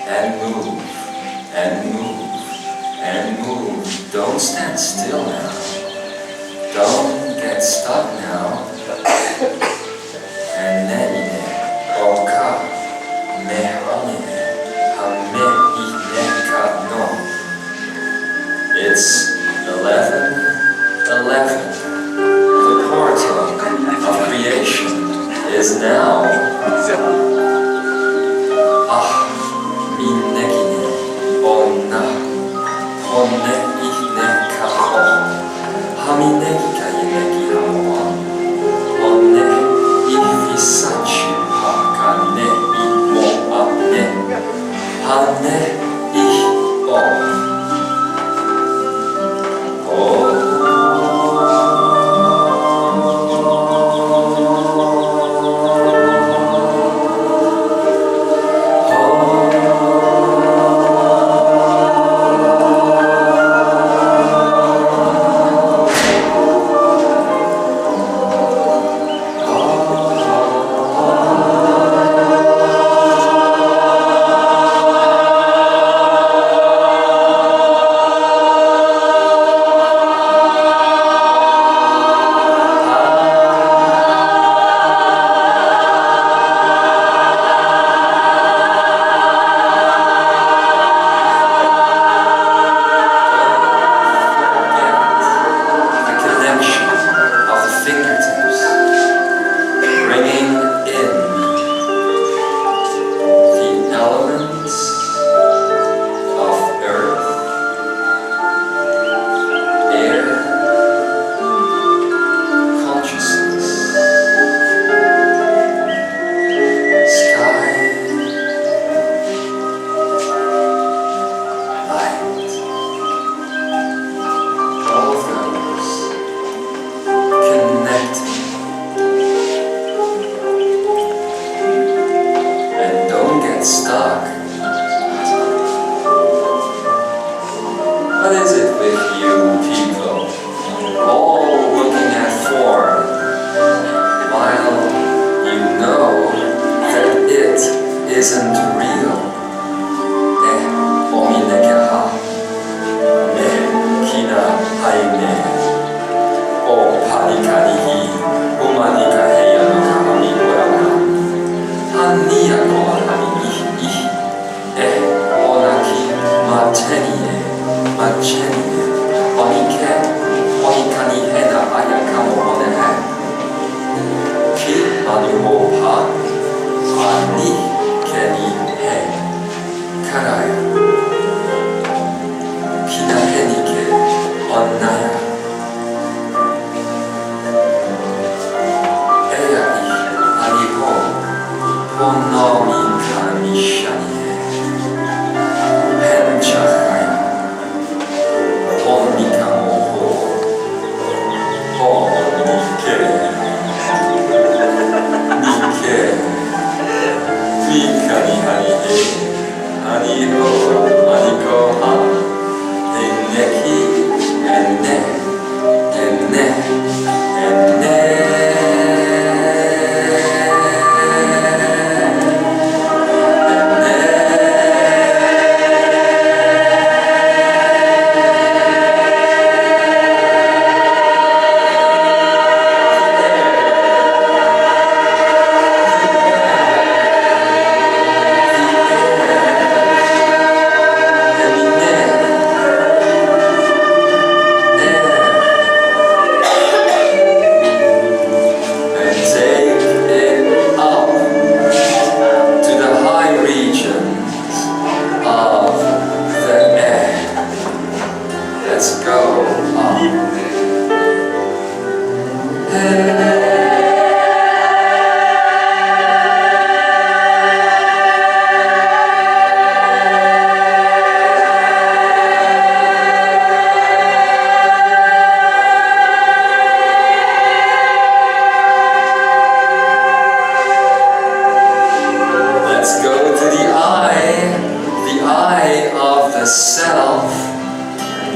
And move, and move, and move. Don't stand still now. Don't get stuck now. And neine, oka, mehonine, hame ineka no. It's 11:11. The portal of creation is now. Minekine, onna, honne ineka ho. Hamineki kaineki hamoa. Honne Eja'i Pah kane imo ane. Hane o.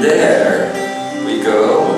There we go.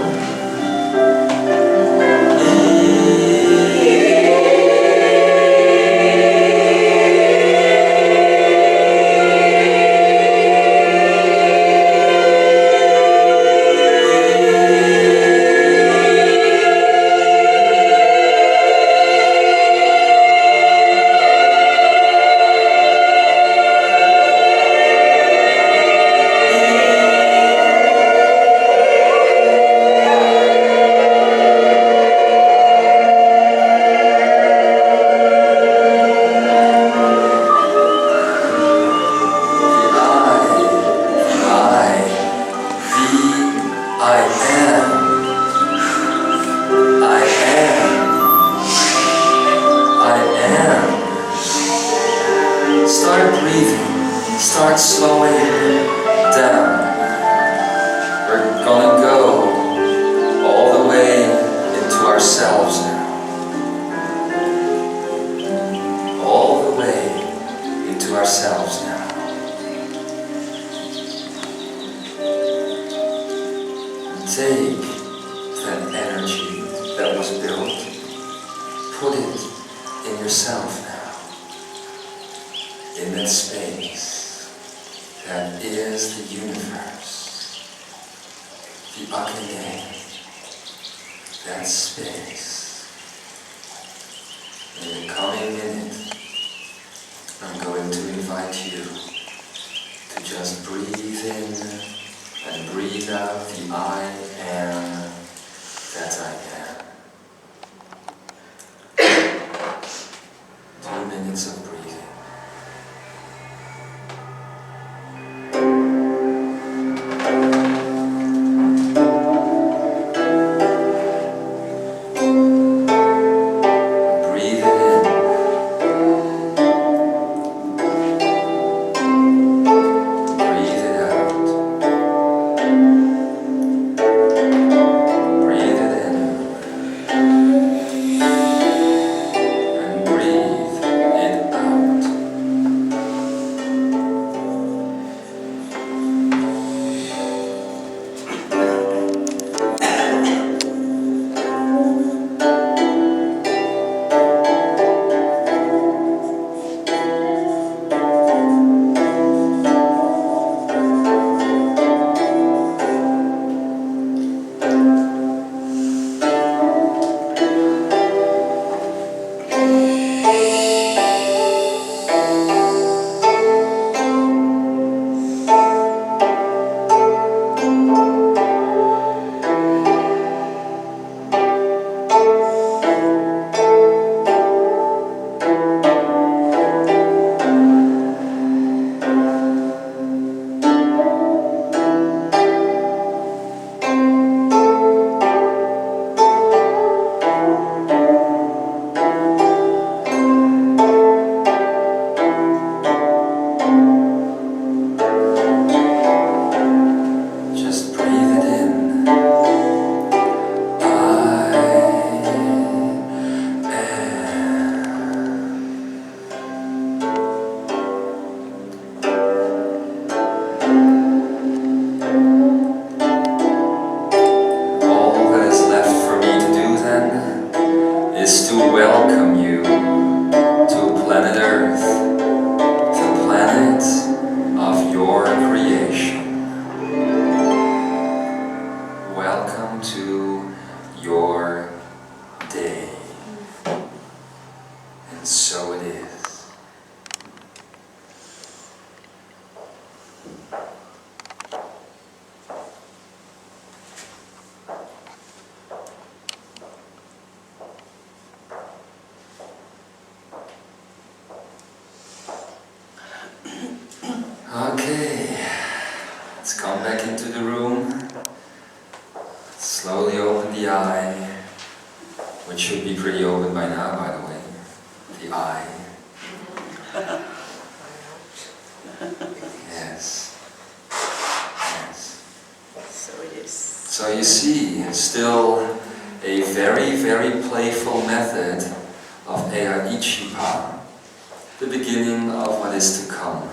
put it in yourself now, in that space that is the universe, the akeneic, that space. In the coming minute, I'm going to invite you to just breathe in and breathe out the I am that I am. 2 minutes of breathing. Okay, let's come back into the room. Slowly open the eye, which should be pretty open by now, by the way. The eye. Yes. Yes. So it is. So you see, still a very, very playful method of Eja'i Chi Pah, the beginning of what is to come.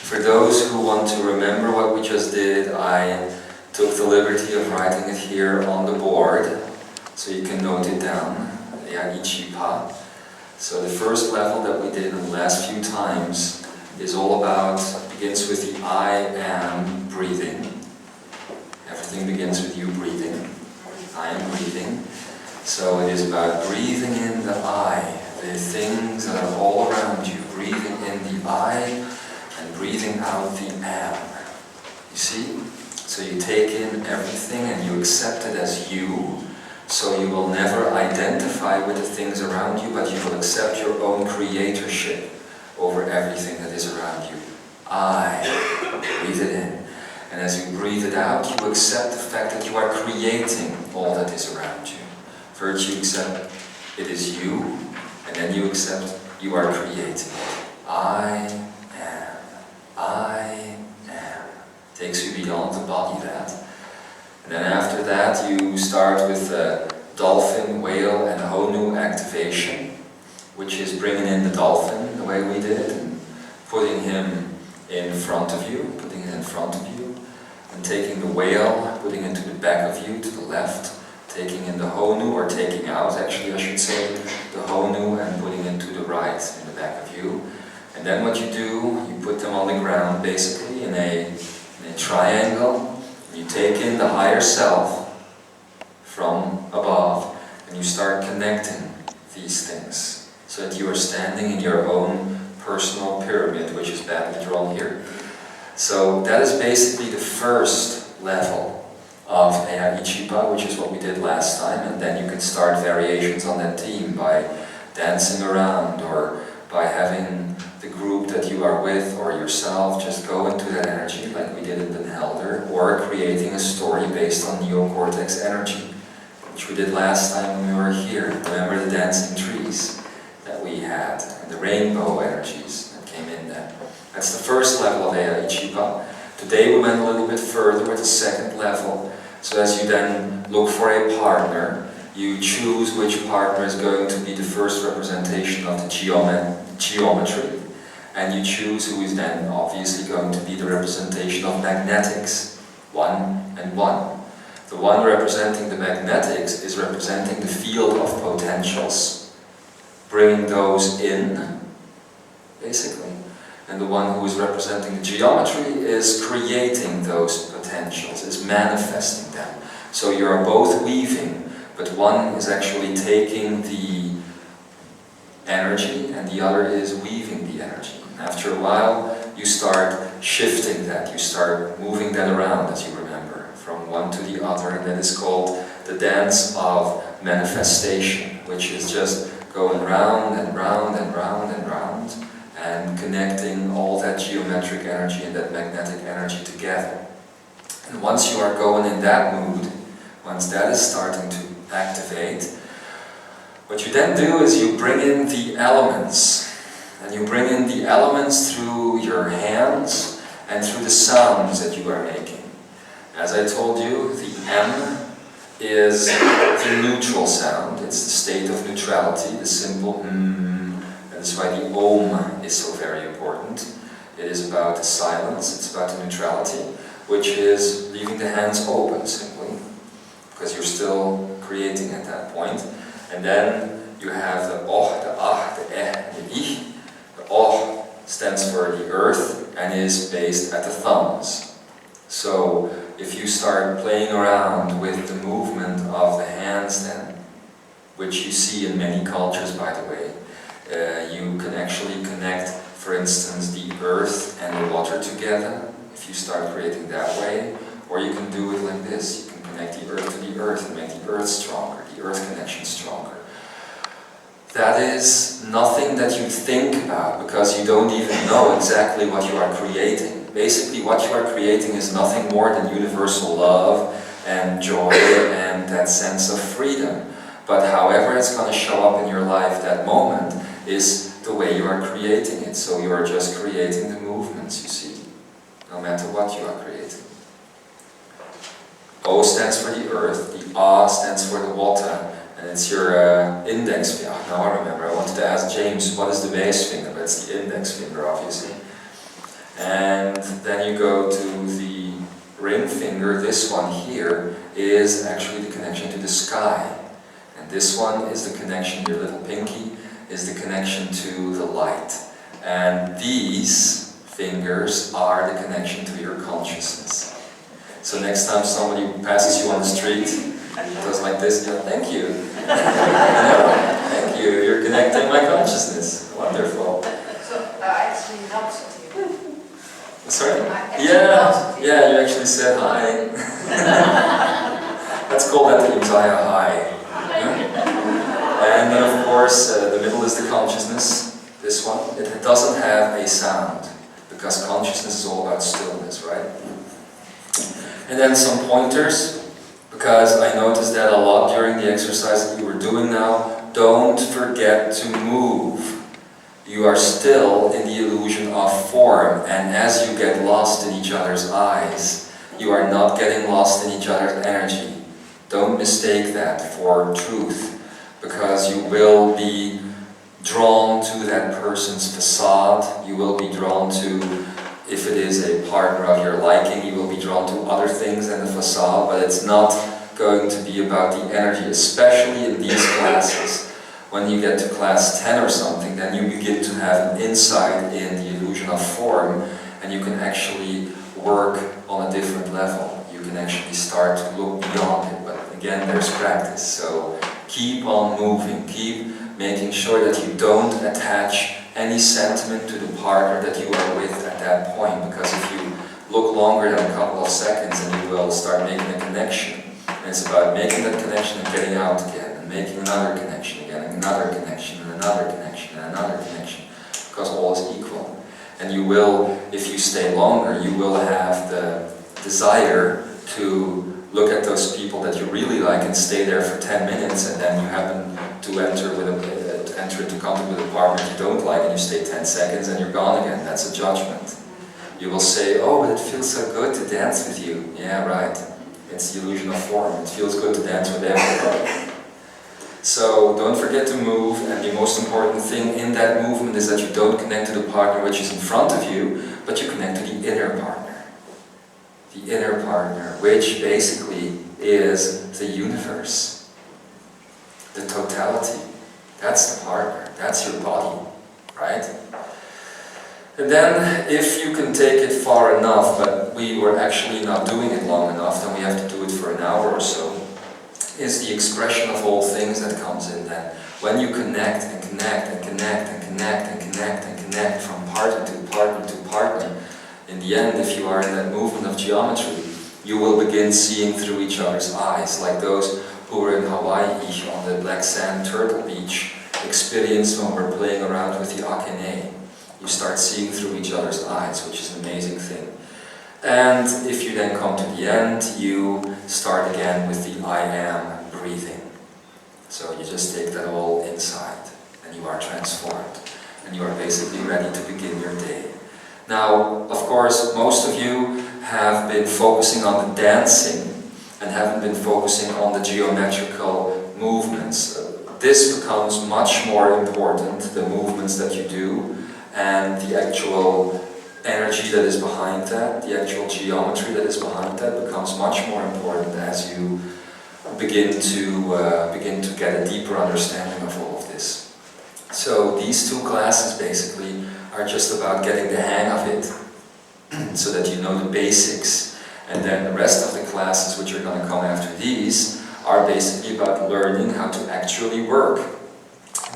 For those who want to remember what we just did, I took the liberty of writing it here on the board, so you can note it down, Eja'i Chi Pah. So the first level that we did in the last few times is all about, begins with the I am breathing. Everything begins with you breathing. I am breathing. So it is about breathing in the I, the things that are all around you, breathing in the I, and breathing out the am. You see? So you take in everything and you accept it as you, so you will never identify with the things around you, but you will accept your own creatorship over everything that is around you. I. Breathe it in. And as you breathe it out, you accept the fact that you are creating all that is around you. First you accept it is you, and then you accept you are creating. I am. I am. Takes you beyond the body, that. And then after that you start with the dolphin, whale and honu activation, which is bringing in the dolphin the way we did, and putting him in front of you, putting it in front of you, and taking the whale, putting it to the back of you, to the left, taking in the honu, or taking out, actually I should say, the Honu and putting it to the right in the back of you. And then what you do, you put them on the ground basically in a triangle. You take in the higher self from above and you start connecting these things so that you are standing in your own personal pyramid, which is badly drawn here. So that is basically the first level of Eja'i Chi Pah, which is what we did last time, and then you can start variations on that theme by dancing around or by having the group that you are with or yourself just go into that energy like we did in Den Helder, or creating a story based on neocortex energy, which we did last time when we were here. Remember the dancing trees that we had and the rainbow energies that came in there. That's the first level of Eja'i Chi Pah. Today we went a little bit further with the second level. So as you then look for a partner, you choose which partner is going to be the first representation of the geometry. And you choose who is then obviously going to be the representation of magnetics. 1 and 1. The one representing the magnetics is representing the field of potentials. Bringing those in, basically. And the one who is representing the geometry is creating those potentials, is manifesting them. So you are both weaving, but one is actually taking the energy and the other is weaving the energy. After a while, you start shifting that, you start moving that around, as you remember, from one to the other, and that is called the dance of manifestation, which is just going round and round and round and round, and connecting all that geometric energy and that magnetic energy together. And once you are going in that mood, once that is starting to activate, what you then do is you bring in the elements. And you bring in the elements through your hands and through the sounds that you are making. As I told you, the M is the neutral sound. It's the state of neutrality, the simple That's why the Om is so very important. It is about the silence, it's about the neutrality, which is leaving the hands open, simply, because you're still creating at that point. And then you have the Oh, the Ah, the Eh, the Ich. The Oh stands for the earth and is based at the thumbs. So if you start playing around with the movement of the hands then, which you see in many cultures by the way, you can actually connect, for instance, the earth and the water together, if you start creating that way, or you can do it like this, you can connect the earth to the earth and make the earth stronger, the earth connection stronger. That is nothing that you think about, because you don't even know exactly what you are creating. Basically what you are creating is nothing more than universal love and joy and that sense of freedom. But however it's going to show up in your life that moment is the way you are creating it. So you are just creating the movements, you see, no matter what you are creating. O stands for the earth, the A stands for the water, and it's your index finger. Now I remember, I wanted to ask James, what is the base finger? But it's the index finger, obviously. And then you go to the ring finger. This one here is actually the connection to the sky. And this one is the connection, your little pinky, is the connection to the light. And these fingers are the connection to your consciousness. So next time somebody passes you on the street, does like this, yeah, thank you. Thank you, you're connecting my consciousness. Wonderful. So I actually helps you. Sorry? Yeah, you actually said hi. Let's call that the Imzaia hi. And then of course, the middle is the consciousness, this one. It doesn't have a sound, because consciousness is all about stillness, right? And then some pointers, because I noticed that a lot during the exercise that you were doing now. Don't forget to move. You are still in the illusion of form, and as you get lost in each other's eyes, you are not getting lost in each other's energy. Don't mistake that for truth, because you will be drawn to that person's facade, you will be drawn to, if it is a partner of your liking, you will be drawn to other things than the facade, but it's not going to be about the energy, especially in these classes. When you get to class 10 or something, then you begin to have an insight in the illusion of form, and you can actually work on a different level. You can actually start to look beyond it, but again, there's practice. So keep on moving, keep making sure that you don't attach any sentiment to the partner that you are with at that point, because if you look longer than a couple of seconds, then you will start making a connection. And it's about making that connection and getting out again, and making another connection again, and another connection, and another connection, and another connection, because all is equal. And you will, if you stay longer, you will have the desire to look at those people that you really like and stay there for 10 minutes, and then you happen to enter into contact with a partner you don't like, and you stay 10 seconds and you're gone again. That's a judgment. You will say, oh, but it feels so good to dance with you. Yeah, right. It's the illusion of form. It feels good to dance with everybody. So don't forget to move, and the most important thing in that movement is that you don't connect to the partner which is in front of you, but you connect to the inner partner. The inner partner, which basically is the universe, the totality. That's the partner, that's your body, right? And then, if you can take it far enough, but we were actually not doing it long enough, then we have to do it for an hour or so, is the expression of all things that comes in then. When you connect and connect and connect and connect and connect and connect from partner to partner to partner, in the end, if you are in that movement of geometry, you will begin seeing through each other's eyes, like those who were in Hawaii on the black sand turtle beach experience when we're playing around with the akeneic. You start seeing through each other's eyes, which is an amazing thing. And if you then come to the end, you start again with the I am breathing. So you just take that all inside, and you are transformed, and you are basically ready to begin your day. Now, of course, most of you have been focusing on the dancing and haven't been focusing on the geometrical movements. This becomes much more important, the movements that you do and the actual energy that is behind that, the actual geometry that is behind that becomes much more important as you begin to get a deeper understanding of all of this. So these two classes basically are just about getting the hang of it, so that you know the basics, and then the rest of the classes which are going to come after these are basically about learning how to actually work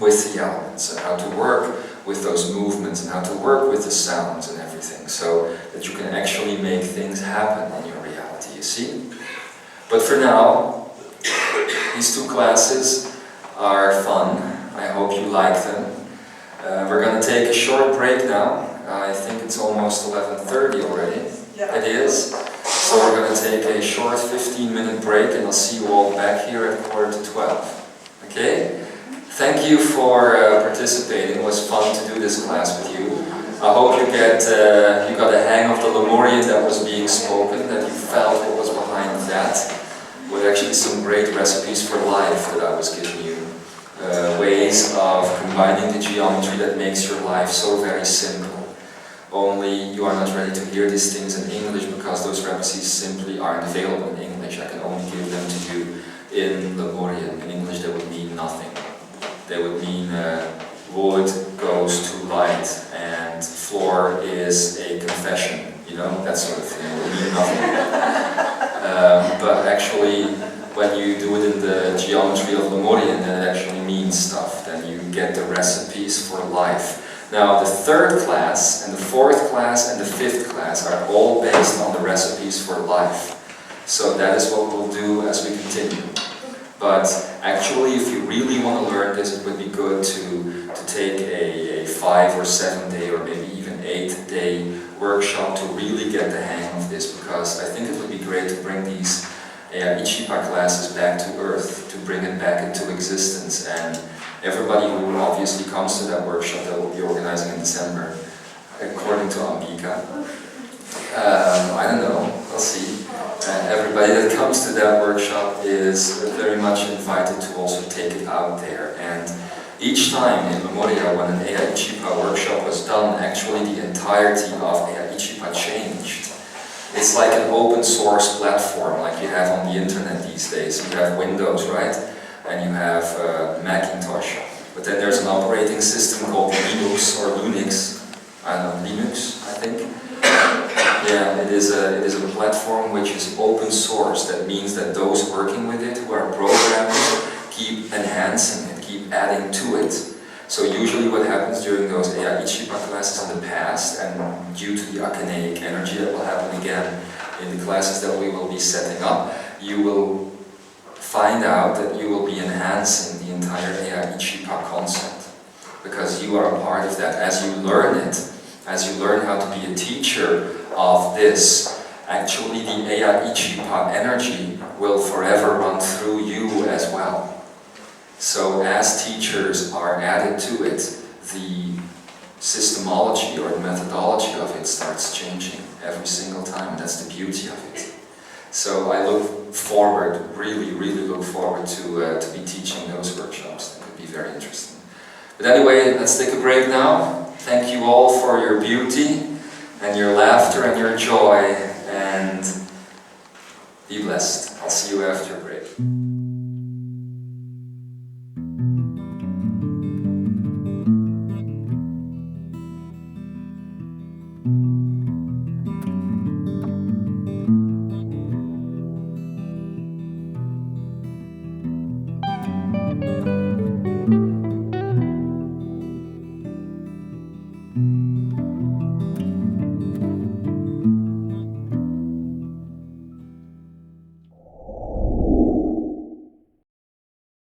with the elements, and how to work with those movements, and how to work with the sounds and everything, so that you can actually make things happen in your reality, you see? But for now, these two classes are fun. I hope you like them. We're going to take a short break now. I think it's almost 11:30 already. Yeah. It is. So we're going to take a short 15-minute break, and I'll see you all back here at 11:45. Okay? Thank you for participating. It was fun to do this class with you. I hope you got a hang of the Lemurian that was being spoken, that you felt what was behind that. With actually some great recipes for life that I was giving you. Ways of combining the geometry that makes your life so very simple. Only you are not ready to hear these things in English, because those recipes simply aren't available in English. I can only give them to you in Lemurian. In English they would mean nothing. They would mean wood goes to light and floor is a confession, you know, that sort of thing. It would mean nothing. But actually, when you do it in the geometry of Lemurian, then it actually means stuff. Then you get the recipes for life. Now, the third class, and the fourth class, and the fifth class are all based on the recipes for life. So that is what we'll do as we continue. But actually, if you really want to learn this, it would be good to take a 5 or 7 day, or maybe even 8 day workshop to really get the hang of this, because I think it would be great to bring these Eja'i Chi Pah classes back to earth, to bring it back into existence. And everybody who obviously comes to that workshop that we'll be organizing in December, according to Ambika, I don't know, we'll see. Everybody that comes to that workshop is very much invited to also take it out there. And each time in Memoria, when an Eja'i Chi Pah workshop was done, actually the entirety of Eja'i Chi Pah changed. It's like an open source platform like you have on the internet these days. You have Windows, right? And you have Macintosh, operating system called Linux or Linux. I don't know, Linux, I think. Yeah, it is a platform which is open source. That means that those working with it, who are programmers, keep enhancing it, keep adding to it. So usually what happens during those Eja'i Chi Pah classes in the past, and due to the akeneic energy that will happen again in the classes that we will be setting up, you will find out that you will be enhancing the entire Eja'i Chi Pah concept. Because you are a part of that. As you learn it, as you learn how to be a teacher of this, actually the Eja'i Chi Pah energy will forever run through you as well. So as teachers are added to it, the systemology or the methodology of it starts changing every single time. That's the beauty of it. So I look forward, really look forward to be teaching those workshops. That could be very interesting. But anyway, let's take a break now. Thank you all for your beauty and your laughter and your joy, and be blessed. I'll see you after a break.